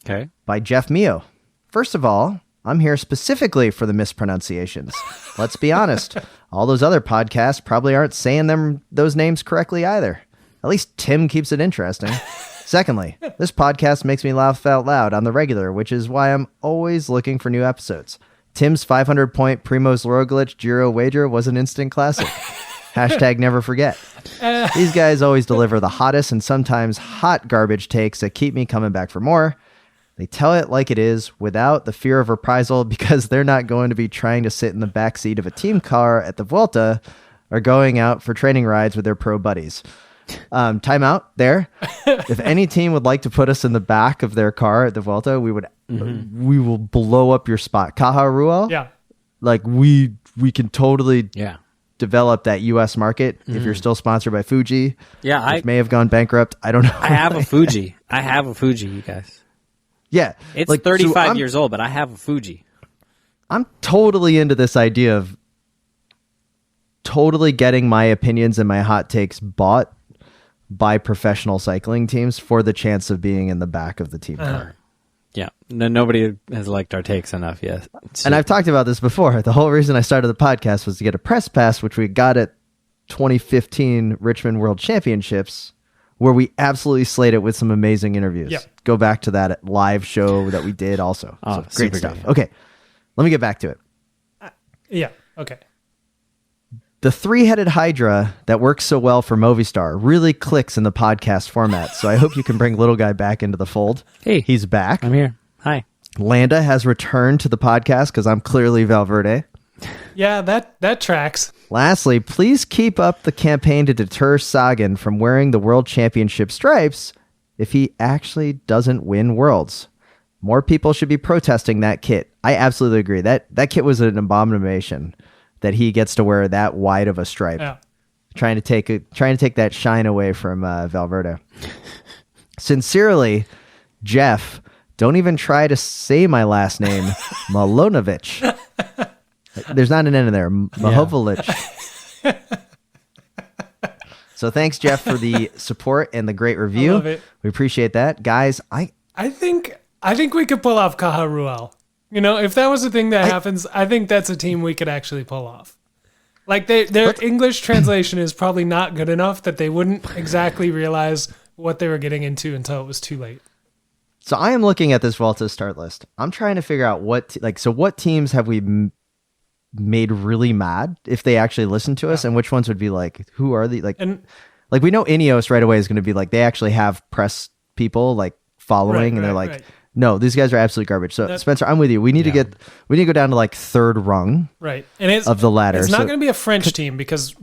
Speaker 3: Okay.
Speaker 2: By Jeff Mio. First of all, I'm here specifically for the mispronunciations. Let's be honest. All those other podcasts probably aren't saying those names correctly either. At least Tim keeps it interesting. Secondly, this podcast makes me laugh out loud on the regular, which is why I'm always looking for new episodes. Tim's 500-point Primoz Roglic Giro wager was an instant classic. Hashtag never forget. These guys always deliver the hottest and sometimes hot garbage takes that keep me coming back for more. They tell it like it is without the fear of reprisal because they're not going to be trying to sit in the back seat of a team car at the Vuelta or going out for training rides with their pro buddies. Time out there. If any team would like to put us in the back of their car at the Vuelta, we will blow up your spot. Caja Rural?
Speaker 4: Yeah.
Speaker 2: Like we can totally develop that US market if you're still sponsored by Fuji.
Speaker 3: Yeah,
Speaker 2: which may have gone bankrupt. I don't know.
Speaker 3: I have a Fuji. You guys.
Speaker 2: Yeah.
Speaker 3: It's 35 years old, but I have a Fuji.
Speaker 2: I'm totally into this idea of totally getting my opinions and my hot takes bought by professional cycling teams for the chance of being in the back of the team car.
Speaker 3: Yeah. Nobody has liked our takes enough yet.
Speaker 2: And I've talked about this before. The whole reason I started the podcast was to get a press pass, which we got at 2015 Richmond World Championships, where we absolutely slayed it with some amazing interviews.
Speaker 4: Yep.
Speaker 2: Go back to that live show that we did also.
Speaker 3: Oh,
Speaker 2: So great
Speaker 3: super
Speaker 2: stuff.
Speaker 3: good.
Speaker 2: Okay, let me get back to it.
Speaker 4: Yeah. Okay.
Speaker 2: The 3-headed Hydra that works so well for Movistar really clicks in the podcast format, so I hope you can bring Little Guy back into the fold.
Speaker 3: Hey.
Speaker 2: He's back.
Speaker 3: I'm here. Hi.
Speaker 2: Landa has returned to the podcast because I'm clearly Valverde.
Speaker 4: Yeah, that tracks.
Speaker 2: Lastly, please keep up the campaign to deter Sagan from wearing the World Championship stripes if he actually doesn't win Worlds. More people should be protesting that kit. I absolutely agree. That kit was an abomination that he gets to wear that wide of a stripe.
Speaker 4: Yeah.
Speaker 2: Trying to take that shine away from Valverde. Sincerely, Jeff, don't even try to say my last name, Milonovic. There's not an N in there. Mahovolic. So thanks, Jeff, for the support and the great review.
Speaker 4: I love it.
Speaker 2: We appreciate that. Guys,
Speaker 4: I think we could pull off Caja Rural. You know, if that was a thing that happens, I think that's a team we could actually pull off. Like their English translation is probably not good enough that they wouldn't exactly realize what they were getting into until it was too late.
Speaker 2: So I am looking at this Vuelta start list. I'm trying to figure out what teams have we made really mad if they actually listen to us, and which ones would be like, who are the like we know Ineos right away is going to be like, they actually have press people like following, and they're like, no, these guys are absolute garbage. So Spencer, I'm with you. We need to go down to like third rung,
Speaker 4: right? And it's
Speaker 2: of the ladder.
Speaker 4: It's not going to be a French team, because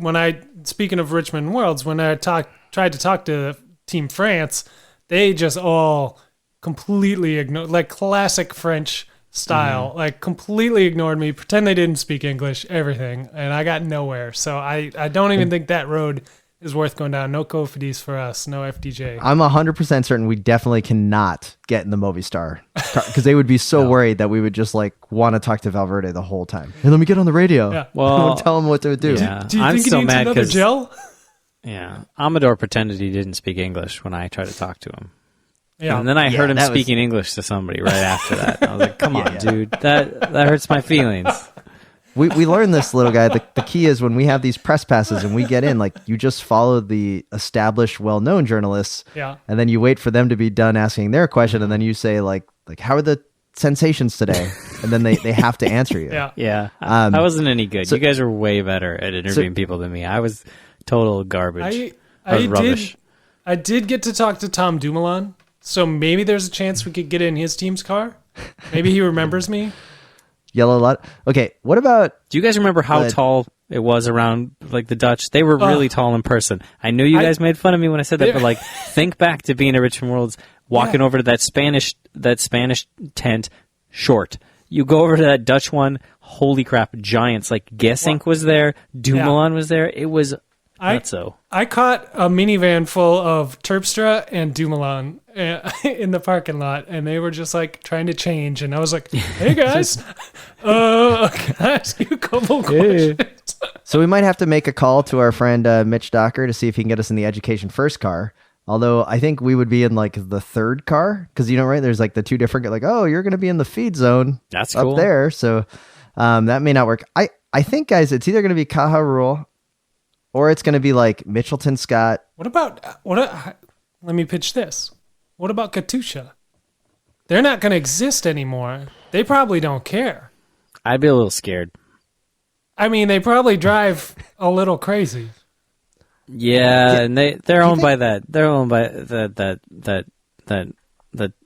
Speaker 4: speaking of Richmond Worlds, when I tried to talk to Team France, they just all completely ignored, like classic French style, like completely ignored me, pretend they didn't speak English, everything, and I got nowhere. So I don't even think that road is worth going down. No Cofidis for us, no FDJ.
Speaker 2: I'm 100% certain we definitely cannot get in the Movistar, because they would be so worried that we would just like want to talk to Valverde the whole time. Hey, let me get on the radio.
Speaker 4: Yeah.
Speaker 2: Well, tell them what to do.
Speaker 3: Yeah.
Speaker 4: Do you
Speaker 3: I'm
Speaker 4: think
Speaker 3: so
Speaker 4: he needs
Speaker 3: mad
Speaker 4: another gel?
Speaker 3: Yeah, Amador pretended he didn't speak English when I tried to talk to him.
Speaker 4: Yeah.
Speaker 3: And then I heard him
Speaker 2: that was-
Speaker 3: speaking English to somebody right after that. I was like, come on, dude. That hurts my feelings.
Speaker 2: We learned this, little guy. The key is when we have these press passes and we get in, like, you just follow the established, well-known journalists, and then you wait for them to be done asking their question, and then you say, like how are the sensations today? And then they have to answer you.
Speaker 3: Yeah. I wasn't any good. You guys were way better at interviewing people than me. I was total garbage. I was rubbish.
Speaker 4: I did get to talk to Tom Dumoulin, so maybe there's a chance we could get in his team's car. Maybe he remembers me.
Speaker 2: Yellow lot. Okay, what about...
Speaker 3: Do you guys remember how tall it was around like the Dutch? They were really tall in person. I know you guys made fun of me when I said that, but like, think back to being at Richmond Worlds, walking over to that Spanish tent, short. You go over to that Dutch one, holy crap, giants. Like Gesink was there, Dumoulin was there. It was nutso.
Speaker 4: I caught a minivan full of Terpstra and Dumoulin in the parking lot, and they were just like trying to change, and I was like, hey guys, can I ask you a couple questions?
Speaker 2: So we might have to make a call to our friend Mitch Docker to see if he can get us in the Education First car. Although I think we would be in like the third car, because right, there's like the two different, like, oh, you're going to be in the feed zone.
Speaker 3: That's
Speaker 2: up
Speaker 3: cool.
Speaker 2: there. So that may not work. I think, guys, it's either going to be Caja Rural or it's going to be like Mitchelton Scott.
Speaker 4: Let me pitch this. What about Katusha? They're not going to exist anymore. They probably don't care.
Speaker 3: I'd be a little scared.
Speaker 4: I mean, they probably drive a little crazy.
Speaker 3: Yeah, and they're owned by that. They're owned by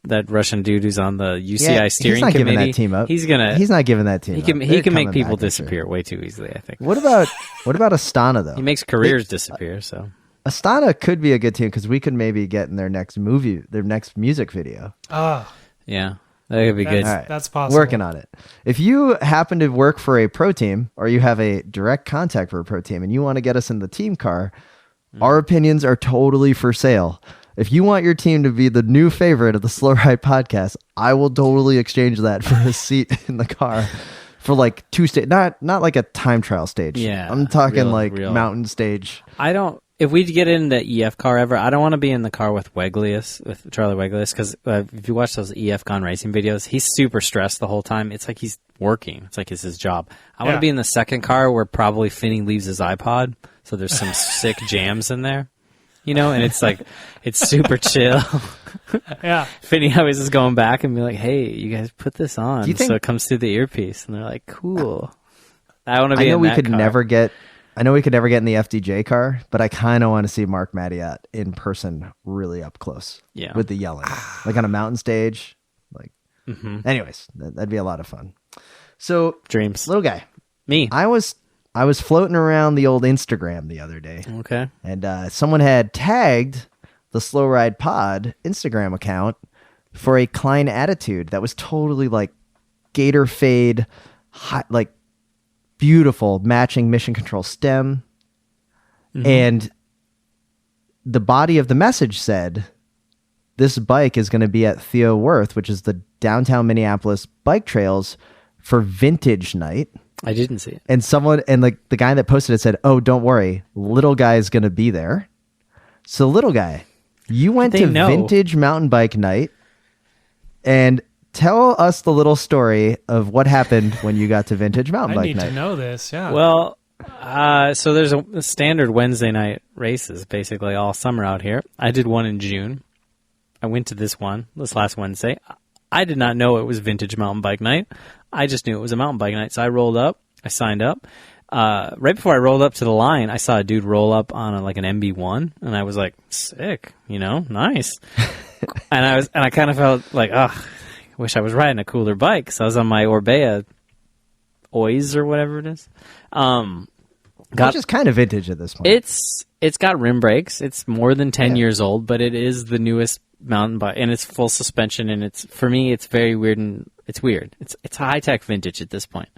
Speaker 3: that Russian dude who's on the UCI steering committee.
Speaker 2: He's not giving that team up. He's not giving that team up.
Speaker 3: He can make people disappear way too easily, I think.
Speaker 2: What about Astana though?
Speaker 3: He makes careers disappear. So
Speaker 2: Astana could be a good team, because we could maybe get in their next music video.
Speaker 3: Yeah, that could be good.
Speaker 2: All right.
Speaker 4: That's possible.
Speaker 2: Working on it. If you happen to work for a pro team, or you have a direct contact for a pro team, and you want to get us in the team car, our opinions are totally for sale. If you want your team to be the new favorite of the Slow Ride podcast, I will totally exchange that for a seat in the car for like 2 stage, not like a time trial stage.
Speaker 3: Yeah,
Speaker 2: I'm talking
Speaker 3: real.
Speaker 2: mountain stage.
Speaker 3: If we get in the EF car ever, I don't want to be in the car with Charlie Weglius, because if you watch those EF Gone Racing videos, he's super stressed the whole time. It's like he's working. It's like it's his job. I want to be in the second car where probably Finney leaves his iPod, so there's some sick jams in there. And it's like, it's super chill.
Speaker 4: Yeah.
Speaker 3: Finney always is going back and be like, hey, you guys put this on. So it comes through the earpiece. And they're like, cool. I want to be in that car.
Speaker 2: I know we could never get in the FDJ car, but I kind of want to see Mark Mattiat in person really up close. Yeah. With the yelling. Like on a mountain stage. Like, anyways, that'd be a lot of fun. So,
Speaker 3: dreams.
Speaker 2: Little guy.
Speaker 3: Me.
Speaker 2: I was floating around the old Instagram the other day.
Speaker 3: Okay.
Speaker 2: And someone had tagged the Slow Ride Pod Instagram account for a Klein attitude that was totally like gator fade, like beautiful matching Mission Control stem. And the body of the message said, this bike is going to be at Theo Worth, which is the downtown Minneapolis bike trails, for vintage night.
Speaker 3: I didn't see it.
Speaker 2: And the guy that posted it said, oh, don't worry, little guy is going to be there. So little guy, you went to vintage mountain bike night, and tell us the little story of what happened when you got to vintage mountain bike night.
Speaker 4: I need to know this. Yeah.
Speaker 3: Well, So there's a standard Wednesday night races basically all summer out here. I did one in June. I went to this last Wednesday. I did not know it was vintage mountain bike night. I just knew it was a mountain bike night. So I rolled up. I signed up. Right before I rolled up to the line, I saw a dude roll up on an MB1, and I was like, sick, nice. and I kind of felt like, I wish I was riding a cooler bike. So I was on my Orbea Oise or whatever it is.
Speaker 2: Which is kind of vintage at this point.
Speaker 3: It's got rim brakes. It's more than 10 years old, but it is the newest mountain bike, and it's full suspension. And for me, it's very weird, and it's weird. It's high tech vintage at this point.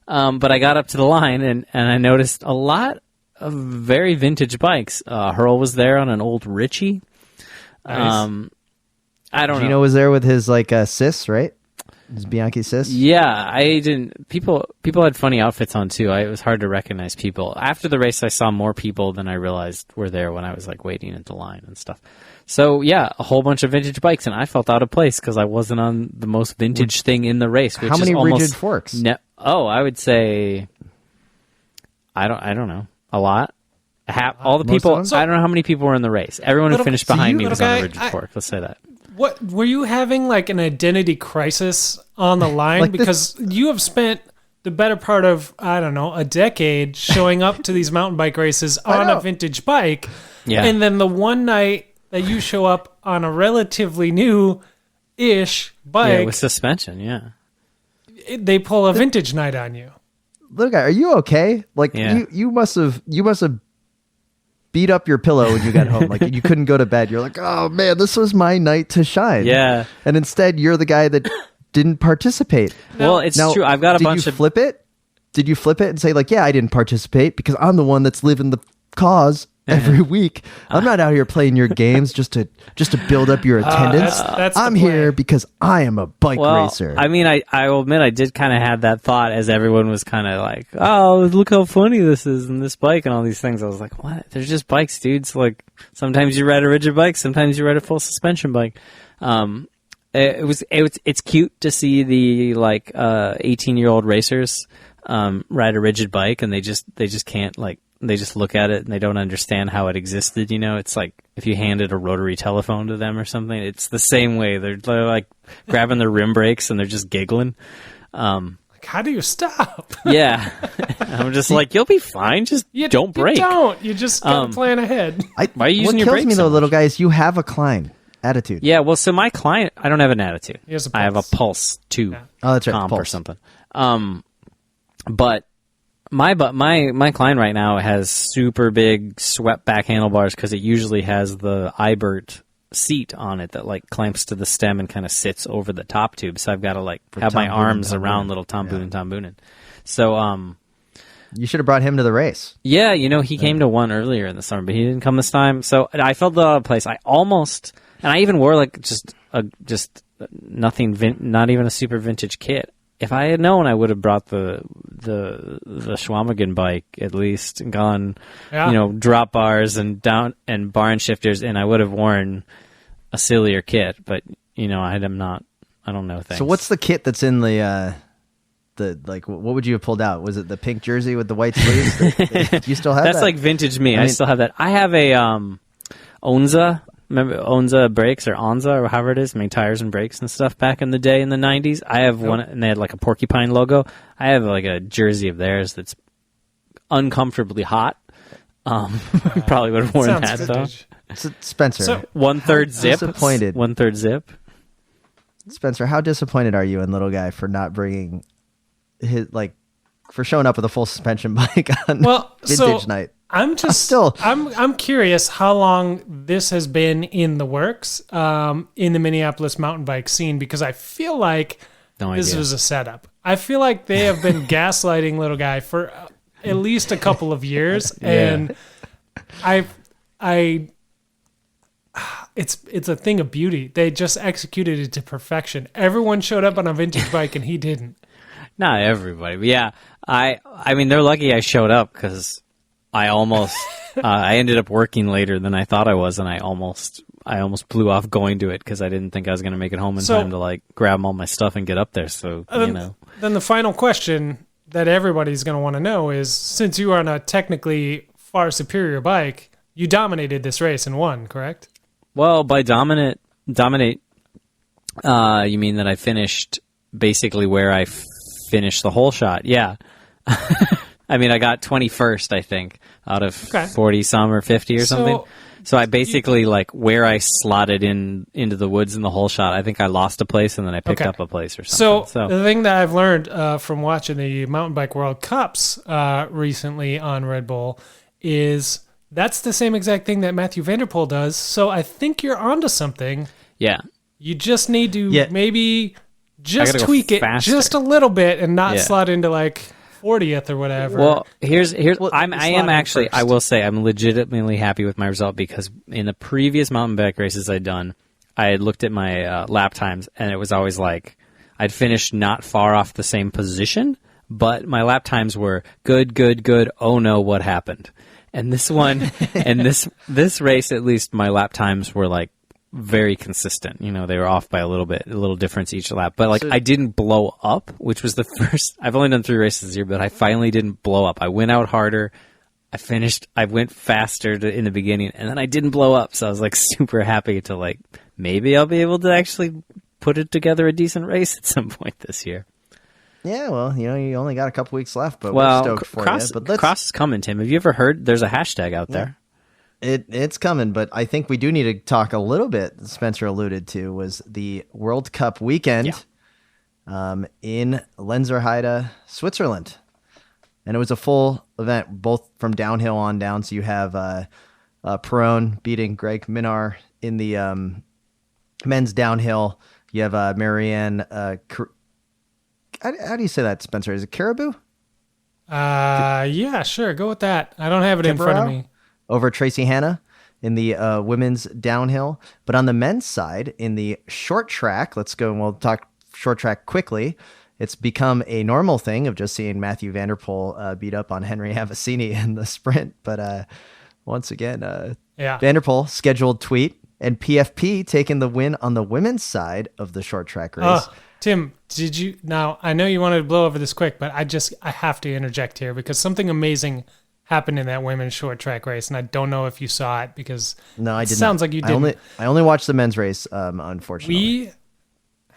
Speaker 3: But I got up to the line, and I noticed a lot of very vintage bikes. Hurl was there on an old Ritchie.
Speaker 4: Nice.
Speaker 3: I don't know.
Speaker 2: Gino was there with his sis, right? His Bianchi sis.
Speaker 3: Yeah, I didn't. People had funny outfits on too. It was hard to recognize people. After the race, I saw more people than I realized were there when I was waiting at the line and stuff. So yeah, a whole bunch of vintage bikes, and I felt out of place because I wasn't on the most vintage thing in the race. Which
Speaker 2: How many
Speaker 3: is almost
Speaker 2: rigid forks?
Speaker 3: I would say, I don't know, a lot. All the people. I don't know how many people were in the race. Everyone who finished behind me was on a rigid fork. Let's say that.
Speaker 4: What were you having an identity crisis on the line? Because you have spent the better part of, I don't know, a decade showing up to these mountain bike races on a vintage bike.
Speaker 3: Yeah.
Speaker 4: And then the one night that you show up on a relatively new-ish bike.
Speaker 3: Yeah, with suspension, yeah.
Speaker 4: They pull a vintage night on you.
Speaker 2: Little guy, are you okay? You must have beat up your pillow when you got home. You couldn't go to bed. You're like, oh man, this was my night to shine.
Speaker 3: Yeah.
Speaker 2: And instead, you're the guy that didn't participate.
Speaker 3: Well, it's true. I've got a bunch of.
Speaker 2: Did you flip it? Did you flip it and say yeah, I didn't participate because I'm the one that's living the cause every week. I'm not out here playing your games just to build up your attendance.
Speaker 4: That's
Speaker 2: I'm here because I am a bike racer.
Speaker 3: I mean, I will admit I did kind of have that thought as everyone was kind of like, oh, look how funny this is and this bike and all these things. I was like, what? They're just bikes, dudes. Sometimes you ride a rigid bike, sometimes you ride a full suspension bike. It's cute to see the 18-year-old racers ride a rigid bike, and they just can't they just look at it and they don't understand how it existed. It's like if you handed a rotary telephone to them or something, it's the same way. They're grabbing their rim brakes and they're just giggling.
Speaker 4: How do you stop?
Speaker 3: Yeah. I'm just you'll be fine. Just don't brake.
Speaker 4: You just gotta plan ahead.
Speaker 3: Why are you using your
Speaker 2: what
Speaker 3: brakes?
Speaker 2: kills me though, little guy, is you have a Klein attitude.
Speaker 3: Yeah, well, so my client, I don't have an attitude.
Speaker 4: He has a
Speaker 3: I have a
Speaker 4: Pulse.
Speaker 3: Pulse 2
Speaker 2: Oh, that's right,
Speaker 3: comp
Speaker 2: Pulse.
Speaker 3: or something. But my Klein right now has super big swept back handlebars because it usually has the Ibert seat on it that clamps to the stem and kind of sits over the top tube. So I've got to have my arms around little Tom Boonen. So
Speaker 2: you should have brought him to the race.
Speaker 3: yeah, he came to one earlier in the summer, but he didn't come this time. So I felt out of place. I almost, and I even wore just nothing, not even a super vintage kit. If I had known, I would have brought the Schwamigan bike at least and gone, drop bars and down and barn shifters, and I would have worn a sillier kit. But I don't know things.
Speaker 2: So what's the kit that's in the what would you have pulled out? Was it the pink jersey with the white sleeves? Do you still have that?
Speaker 3: That's vintage me. I still have that. I have a Onza. Remember Onza brakes or Onza or however it is, tires and brakes and stuff back in the day in the 90s. I have one, and they had a porcupine logo. I have a jersey of theirs that's uncomfortably hot. Probably would have worn that though.
Speaker 2: Spencer,
Speaker 4: So,
Speaker 3: 1/3 zip.
Speaker 2: disappointed.
Speaker 3: 1/3 zip.
Speaker 2: Spencer, how disappointed are you in little guy for not bringing his for showing up with a full suspension bike on vintage night?
Speaker 4: I'm curious how long this has been in the works in the Minneapolis mountain bike scene, because I feel like this was a setup. I feel like they have been gaslighting little guy for at least a couple of years, and it's a thing of beauty. They just executed it to perfection. Everyone showed up on a vintage bike, and he didn't.
Speaker 3: Not everybody, but yeah. I mean, they're lucky I showed up because I almost I ended up working later than I thought I was, and I almost blew off going to it because I didn't think I was going to make it home in time to grab all my stuff and get up there. So
Speaker 4: Then the final question that everybody's going to want to know is, since you are on a technically far superior bike, you dominated this race and won, correct?
Speaker 3: Well, by dominate, you mean that I finished basically where I finished the whole shot? Yeah. I mean, I got 21st, I think, out of 40 some or 50 or something. So I basically like where I slotted into the woods in the whole shot. I think I lost a place and then I picked up a place or something.
Speaker 4: So the thing that I've learned from watching the Mountain Bike World Cups recently on Red Bull is that's the same exact thing that Matthew Vanderpool does. So I think you're onto something.
Speaker 3: Yeah.
Speaker 4: You just need to maybe just tweak it just a little bit and not slot into like 40th or whatever.
Speaker 3: Well, I will say I'm legitimately happy with my result because in the previous mountain bike races I'd done, I had looked at my lap times and it was always like I'd finished not far off the same position, but my lap times were good. Oh no, what happened? And this one, and this race, at least my lap times were like very consistent. You know, they were off by a little difference each lap. But like I didn't blow up, which was the first. I've only done 3 races this year, but I finally didn't blow up. I went out harder. I went faster in the beginning, and then I didn't blow up. So I was like super happy to like maybe I'll be able to actually put it together a decent race at some point this year.
Speaker 2: Yeah, well, you know, you only got a couple weeks left, but we're stoked for you. But
Speaker 3: Cross is coming, Tim. Have you ever heard? There's a hashtag out there.
Speaker 2: It's coming, but I think we do need to talk a little bit. Spencer alluded to was the World Cup weekend in Lenzerheide, Switzerland, and it was a full event, both from downhill on down. So you have Perron beating Greg Minar in the men's downhill. You have Marianne. How do you say that, Spencer? Is it Caribou?
Speaker 4: Yeah, sure. Go with that. I don't have it in front of me.
Speaker 2: Over Tracy Hanna in the women's downhill. But on the men's side, in the short track, let's go and we'll talk short track quickly. It's become a normal thing of just seeing Matthew Vanderpool beat up on Henry Avicini in the sprint. But once again, Vanderpool scheduled tweet and PFP taking the win on the women's side of the short track race.
Speaker 4: Tim, did you? Now, I know you wanted to blow over this quick, but I have to interject here because something amazing happened in that women's short track race, and I don't know if you saw it because
Speaker 2: no, I didn't.
Speaker 4: Sounds like you didn't.
Speaker 2: I only watched the men's race, unfortunately.
Speaker 4: We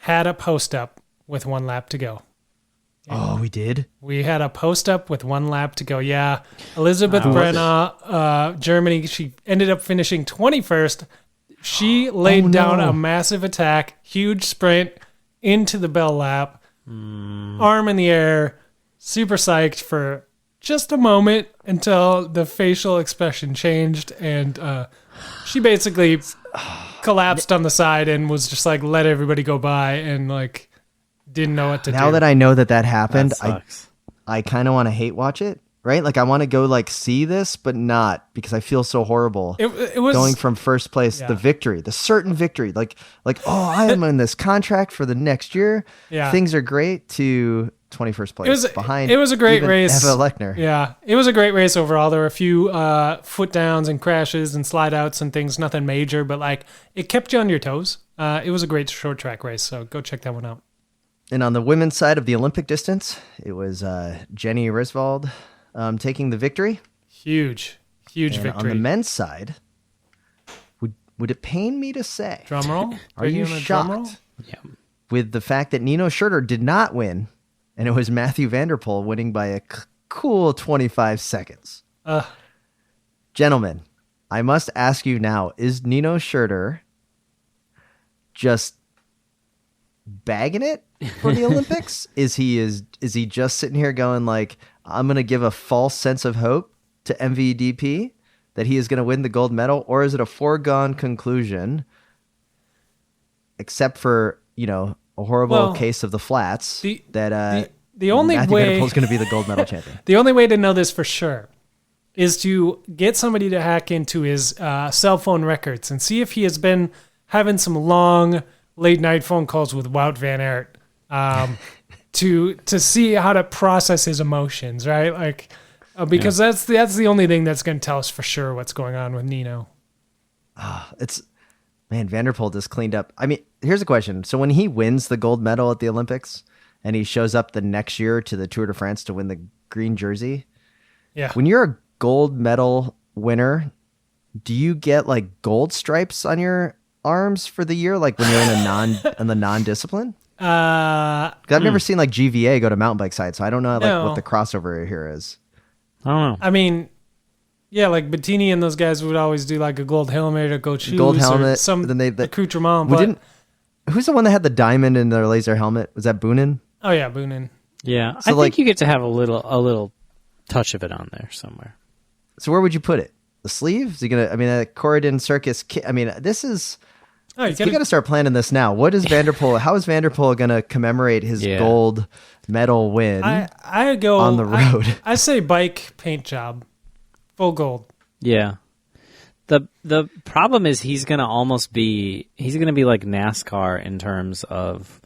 Speaker 4: had a post up with 1 lap to go.
Speaker 2: Oh, we did?
Speaker 4: We had a post up with 1 lap to go. Yeah. Elizabeth Brenna, Germany, she ended up finishing 21st. She laid down a massive attack, huge sprint, into the bell lap, arm in the air, super psyched for just a moment until the facial expression changed, and she basically collapsed on the side and was just like, let everybody go by, and like didn't know what to do.
Speaker 2: Now that I know that happened, I kind of want to hate watch it. Right? Like I want to go like see this, but not because I feel so horrible. It was going from first place, the victory, the certain victory. Like, I am in this contract for the next year. Yeah. Things are great to 21st place behind.
Speaker 4: It was a great race.
Speaker 2: Eva Lechner.
Speaker 4: Yeah. It was a great race overall. There were a few foot downs and crashes and slide outs and things, nothing major, but like it kept you on your toes. It was a great short track race. So go check that one out.
Speaker 2: And on the women's side of the Olympic distance, it was Jenny Risvold taking the victory.
Speaker 4: Huge victory.
Speaker 2: On the men's side, would it pain me to say?
Speaker 4: Drum roll?
Speaker 2: Are you shocked with the fact that Nino Schurter did not win, and it was Matthew Vanderpool winning by a cool 25 seconds? Gentlemen, I must ask you now, is Nino Schurter just bagging it for the Olympics? Is he just sitting here going like, I'm going to give a false sense of hope to MVDP that he is going to win the gold medal, or is it a foregone conclusion, except for, you know, a horrible case of the flats, that
Speaker 4: the only
Speaker 2: Matthew
Speaker 4: way
Speaker 2: Vanderpool is going to be the gold medal champion?
Speaker 4: The only way to know this for sure is to get somebody to hack into his cell phone records and see if he has been having some long late night phone calls with Wout van Aert. To see how to process his emotions, right? Like, because that's the only thing that's going to tell us for sure what's going on with Nino.
Speaker 2: Vanderpool just cleaned up. I mean, here's a question. So when he wins the gold medal at the Olympics, and he shows up the next year to the Tour de France to win the green jersey.
Speaker 4: Yeah.
Speaker 2: When you're a gold medal winner, do you get like gold stripes on your arms for the year? Like when you're in the non-discipline? 'Cause I've never seen like GVA go to mountain bike side, so I don't know like what the crossover here is.
Speaker 3: I don't know.
Speaker 4: I mean, yeah, like Bettini and those guys would always do like a gold helmet or gold shoes,
Speaker 2: Gold helmet,
Speaker 4: or some
Speaker 2: then they
Speaker 4: accoutrement.
Speaker 2: we
Speaker 4: But
Speaker 2: didn't. Who's the one that had the diamond in their laser helmet? Was that Boonen?
Speaker 4: oh yeah, Boonen.
Speaker 3: Yeah,
Speaker 2: So,
Speaker 3: I
Speaker 2: like-
Speaker 3: think you get to have a little touch of it on there somewhere.
Speaker 2: So where would you put it? The sleeve? Is he gonna? I mean, a Corridon Circus. I mean, this is.
Speaker 4: Oh, you
Speaker 2: You got to start planning this now. What is Vanderpool? How is Vanderpool going to commemorate his gold medal win?
Speaker 4: I go
Speaker 2: on the road.
Speaker 4: I say bike paint job, full gold.
Speaker 3: Yeah. The problem is he's gonna be like NASCAR in terms of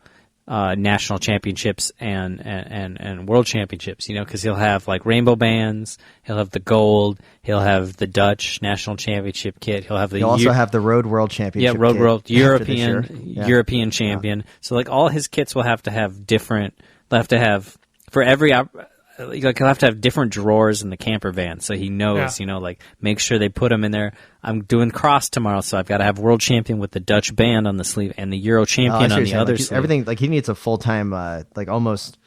Speaker 3: national championships and world championships, you know, because he'll have like rainbow bands, he'll have the gold, he'll have the Dutch national championship kit, he'll
Speaker 2: also have the Road World Championship.
Speaker 3: Yeah, Road
Speaker 2: kit
Speaker 3: World
Speaker 2: after this year.
Speaker 3: European champion. So like all his kits will have to have different. They'll have to have for every. Like he'll have to have different drawers in the camper van, so he knows. You know, like make sure they put them in there. I'm doing cross tomorrow, so I've got to have world champion with the Dutch band on the sleeve and the Euro champion on the other
Speaker 2: like,
Speaker 3: sleeve.
Speaker 2: everything like he needs a full time, like almost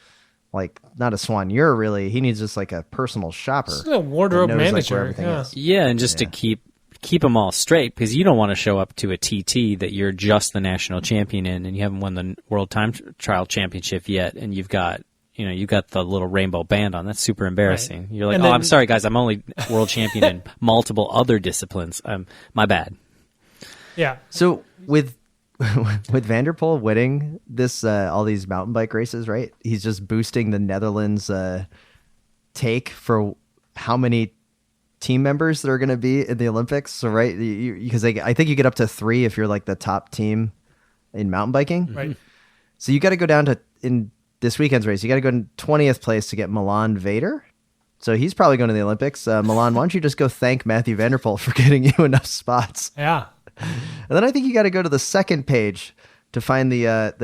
Speaker 2: like not a soigneur really. He needs just like a personal shopper,
Speaker 4: Just a wardrobe
Speaker 2: that knows, like,
Speaker 4: manager.
Speaker 2: where everything
Speaker 4: Yeah.
Speaker 2: is.
Speaker 3: Yeah, and just to keep them all straight, because you don't want to show up to a TT that you're just the national champion in, and you haven't won the World Time Trial Championship yet, and you've got the little rainbow band on. That's super embarrassing.
Speaker 4: Right.
Speaker 3: You're like,
Speaker 4: And
Speaker 3: oh,
Speaker 4: then-
Speaker 3: I'm sorry, guys, I'm only world champion in multiple other disciplines. My bad.
Speaker 4: Yeah.
Speaker 2: So with Vanderpool winning this all these mountain bike races, right? He's just boosting the Netherlands take for how many team members there are going to be in the Olympics. So right, because I think you get up to 3 if you're like the top team in mountain biking.
Speaker 4: Right.
Speaker 2: So you got to go down to in this weekend's race. You got to go in 20th place to get Milan Vader. So he's probably going to the Olympics. Milan, why don't you just go thank Matthew Vanderpool for getting you enough spots?
Speaker 4: Yeah.
Speaker 2: And then I think you got to go to the second page to find the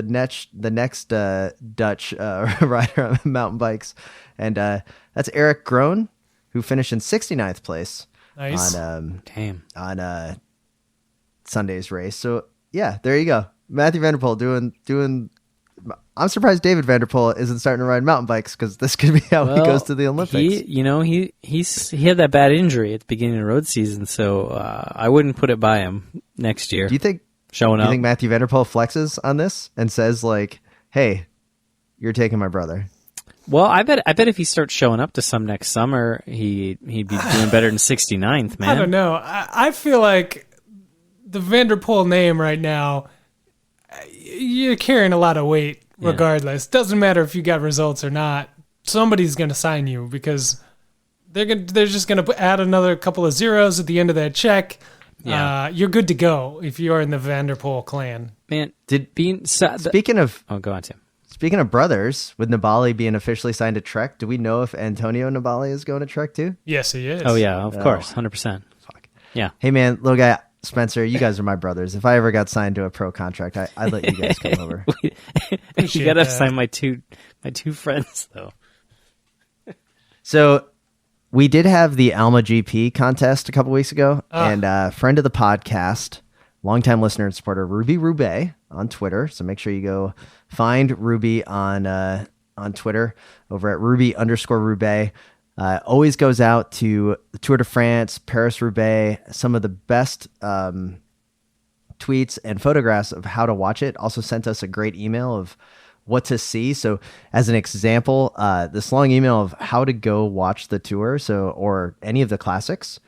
Speaker 2: next Dutch rider on mountain bikes, and that's Eric Groen, who finished in 69th place
Speaker 4: Nice.
Speaker 2: on
Speaker 3: Damn.
Speaker 2: Sunday's race. So yeah, there you go, Matthew Vanderpool doing. I'm surprised David Vanderpool isn't starting to ride mountain bikes, because this could be how he goes to the Olympics.
Speaker 3: He had that bad injury at the beginning of the road season, so I wouldn't put it by him next year.
Speaker 2: Do you think
Speaker 3: showing
Speaker 2: Do you
Speaker 3: up?
Speaker 2: think Matthew Vanderpool flexes on this and says like, "Hey, you're taking my brother"?
Speaker 3: Well, I bet if he starts showing up to some next summer, he'd be doing better than 69th, man.
Speaker 4: I don't know. I feel like the Vanderpool name right now, you're carrying a lot of weight regardless. Doesn't matter if you got results or not. Somebody's going to sign you, because they're just going to add another couple of zeros at the end of that check.
Speaker 3: Yeah.
Speaker 4: You're good to go if you're in the Vanderpool clan.
Speaker 3: Man,
Speaker 2: Speaking of
Speaker 3: go on, Tim.
Speaker 2: Speaking of brothers, with Nibali being officially signed to Trek, do we know if Antonio Nibali is going to Trek too?
Speaker 4: Yes, he is.
Speaker 3: Oh yeah, of course, 100%.
Speaker 2: Fuck.
Speaker 3: Yeah.
Speaker 2: Hey man, little guy Spencer, you guys are my brothers. If I ever got signed to a pro contract, I'd let you guys come over.
Speaker 3: You
Speaker 4: Appreciate
Speaker 3: gotta
Speaker 4: that.
Speaker 3: sign my two friends though.
Speaker 2: So we did have the Alma GP contest a couple weeks ago, and friend of the podcast, longtime listener and supporter, Ruby Roubaix on Twitter. So make sure you go find Ruby on Twitter over at Ruby_Roubaix. Always goes out to the Tour de France, Paris-Roubaix, some of the best tweets and photographs of how to watch it. Also sent us a great email of what to see. So as an example, this long email of how to go watch the tour, or any of the classics,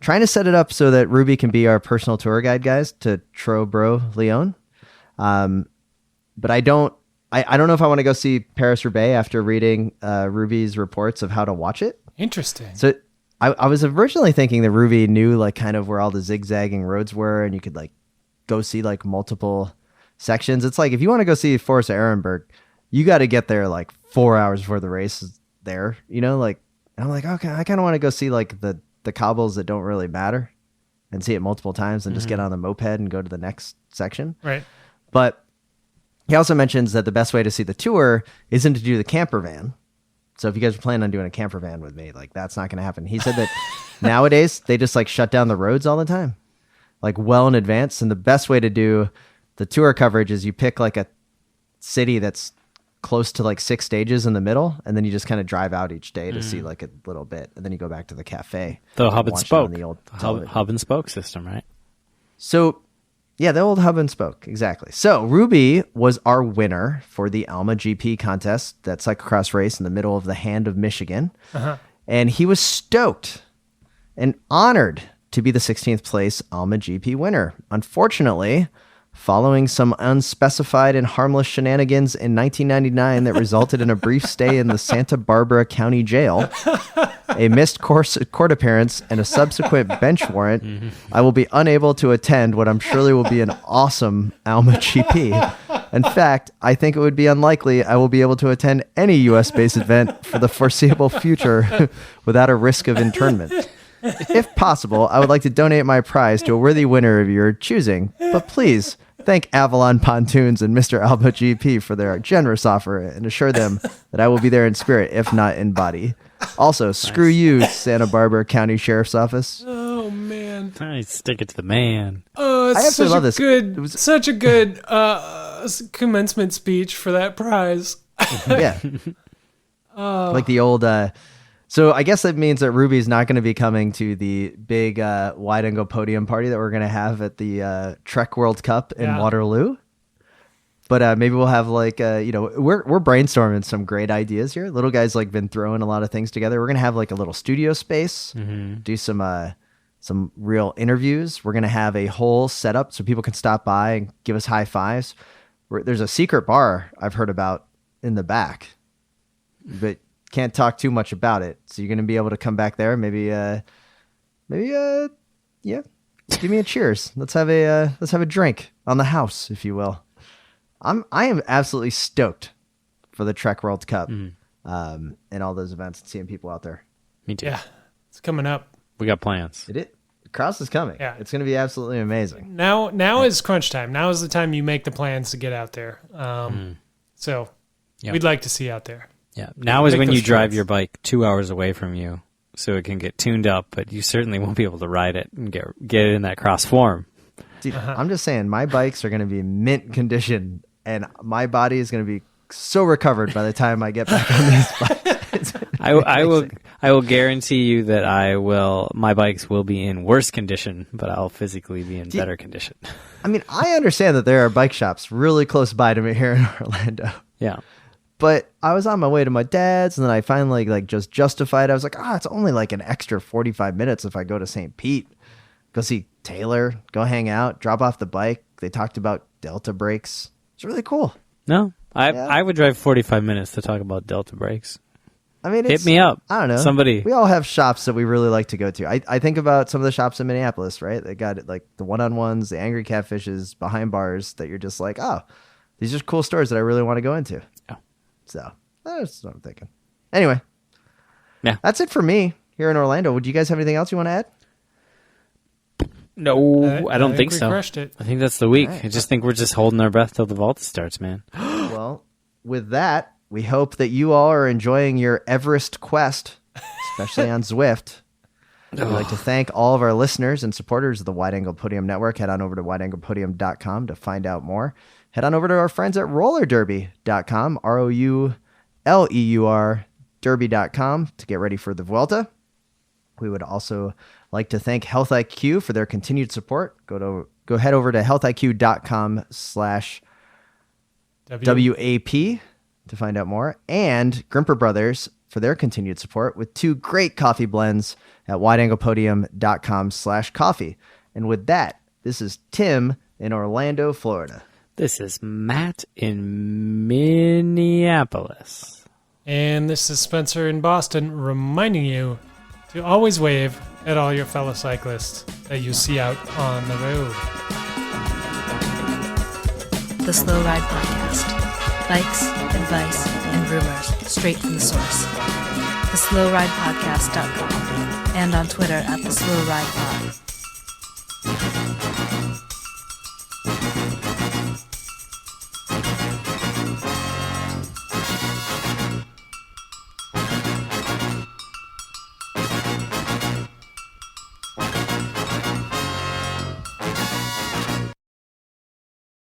Speaker 2: trying to set it up so that Ruby can be our personal tour guide, guys, to Trobro Lyon. But I don't know if I want to go see Paris-Roubaix after reading Ruby's reports of how to watch it.
Speaker 4: Interesting.
Speaker 2: So I was originally thinking that Ruby knew like kind of where all the zigzagging roads were, and you could like go see like multiple sections. It's like if you want to go see Forest Ehrenberg, you got to get there like 4 hours before the race is there. You know, like I'm like, okay, I kind of want to go see like the cobbles that don't really matter and see it multiple times, and just get on the moped and go to the next section.
Speaker 4: Right.
Speaker 2: But He also mentions that the best way to see the tour isn't to do the camper van. So if you guys are planning on doing a camper van with me, like that's not going to happen. He said that nowadays they just like shut down the roads all the time, like well in advance. And the best way to do the tour coverage is you pick like a city that's close to like 6 stages in the middle, and then you just kind of drive out each day to see like a little bit, and then you go back to the cafe.
Speaker 3: The hub and
Speaker 2: watch it
Speaker 3: spoke.
Speaker 2: on the old
Speaker 3: Hub and spoke system, right?
Speaker 2: So, yeah, the old hub and spoke. Exactly. So, Ruby was our winner for the Alma GP contest, that cyclocross race in the middle of the Hand of Michigan. And he was stoked and honored to be the 16th place Alma GP winner. Unfortunately, following some unspecified and harmless shenanigans in 1999 that resulted in a brief stay in the Santa Barbara County Jail, a missed court appearance, and a subsequent bench warrant, I will be unable to attend what I'm surely will be an awesome Alma GP. In fact, I think it would be unlikely I will be able to attend any U.S.-based event for the foreseeable future without a risk of internment. If possible, I would like to donate my prize to a worthy winner of your choosing, but please thank Avalon Pontoons and Mr. Alma GP for their generous offer and assure them that I will be there in spirit, if not in body. Also, screw you, Santa Barbara County Sheriff's Office.
Speaker 4: Oh man!
Speaker 3: I stick it to the man.
Speaker 4: Oh, it's
Speaker 2: I absolutely love this.
Speaker 4: Good, such a good commencement speech for that prize.
Speaker 2: Yeah. Like the old... So I guess that means that Ruby's not going to be coming to the big Wide Angle Podium party that we're going to have at the Trek World Cup in Waterloo. But maybe we'll have like, we're brainstorming some great ideas here. Little Guy's like been throwing a lot of things together. We're going to have like a little studio space, do some real interviews. We're going to have a whole setup so people can stop by and give us high fives. There's a secret bar I've heard about in the back, but can't talk too much about it. So you're going to be able to come back there. Maybe, give me a cheers. Let's have a drink on the house, if you will. I am absolutely stoked for the Trek World Cup, and all those events and seeing people out there.
Speaker 3: Me too.
Speaker 4: Yeah, it's coming up.
Speaker 3: We got plans.
Speaker 2: Cross is coming. Yeah. It's going to be absolutely amazing.
Speaker 4: Now is crunch time. Now is the time you make the plans to get out there. So we'd like to see you out there.
Speaker 3: Yeah. Now is when you drive your bike 2 hours away from you so it can get tuned up, but you certainly won't be able to ride it and get it in that cross form.
Speaker 2: Dude, I'm just saying my bikes are going to be mint condition and my body is going to be so recovered by the time I get back on these bikes.
Speaker 3: I will guarantee you that my bikes will be in worse condition, but I'll physically be in better condition.
Speaker 2: I mean, I understand that there are bike shops really close by to me here in Orlando.
Speaker 3: Yeah.
Speaker 2: But I was on my way to my dad's, and then I finally just justified. I was like, it's only like an extra 45 minutes if I go to St. Pete. Go see Taylor, go hang out, drop off the bike. They talked about Delta brakes. It's really cool.
Speaker 3: No, I would drive 45 minutes to talk about Delta brakes.
Speaker 2: I mean,
Speaker 3: hit me up.
Speaker 2: I don't know.
Speaker 3: Somebody.
Speaker 2: We all have shops that we really like to go to. I think about some of the shops in Minneapolis, right? They got like the one-on-ones, the Angry Catfishes, behind bars that you're just like, these are cool stores that I really want to go into.
Speaker 3: Yeah.
Speaker 2: So that's what I'm thinking. Anyway, that's it for me here in Orlando. Would you guys have anything else you want to add?
Speaker 3: No, I don't think
Speaker 4: we
Speaker 3: so.
Speaker 4: Crushed it.
Speaker 3: I think that's the week. Right. I just think we're just holding our breath till the Vuelta starts, man.
Speaker 2: Well, with that, we hope that you all are enjoying your Everest quest, especially on Zwift. We'd like to thank all of our listeners and supporters of the Wide Angle Podium Network. Head on over to wideanglepodium.com to find out more. Head on over to our friends at rollerderby.com, ROULEUR derby.com to get ready for the Vuelta. We would also like to thank Health IQ for their continued support. Go head over to healthiq.com/WAP to find out more. And Grimpeur Brothers for their continued support with 2 great coffee blends at wideanglepodium.com/coffee. And with that, this is Tim in Orlando, Florida.
Speaker 3: This is Matt in Minneapolis.
Speaker 4: And this is Spencer in Boston, reminding you to always wave at all your fellow cyclists that you see out on the road.
Speaker 1: The Slow Ride Podcast. Bikes, advice, and rumors straight from the source. TheSlowRidePodcast.com and on Twitter at TheSlowRidePod.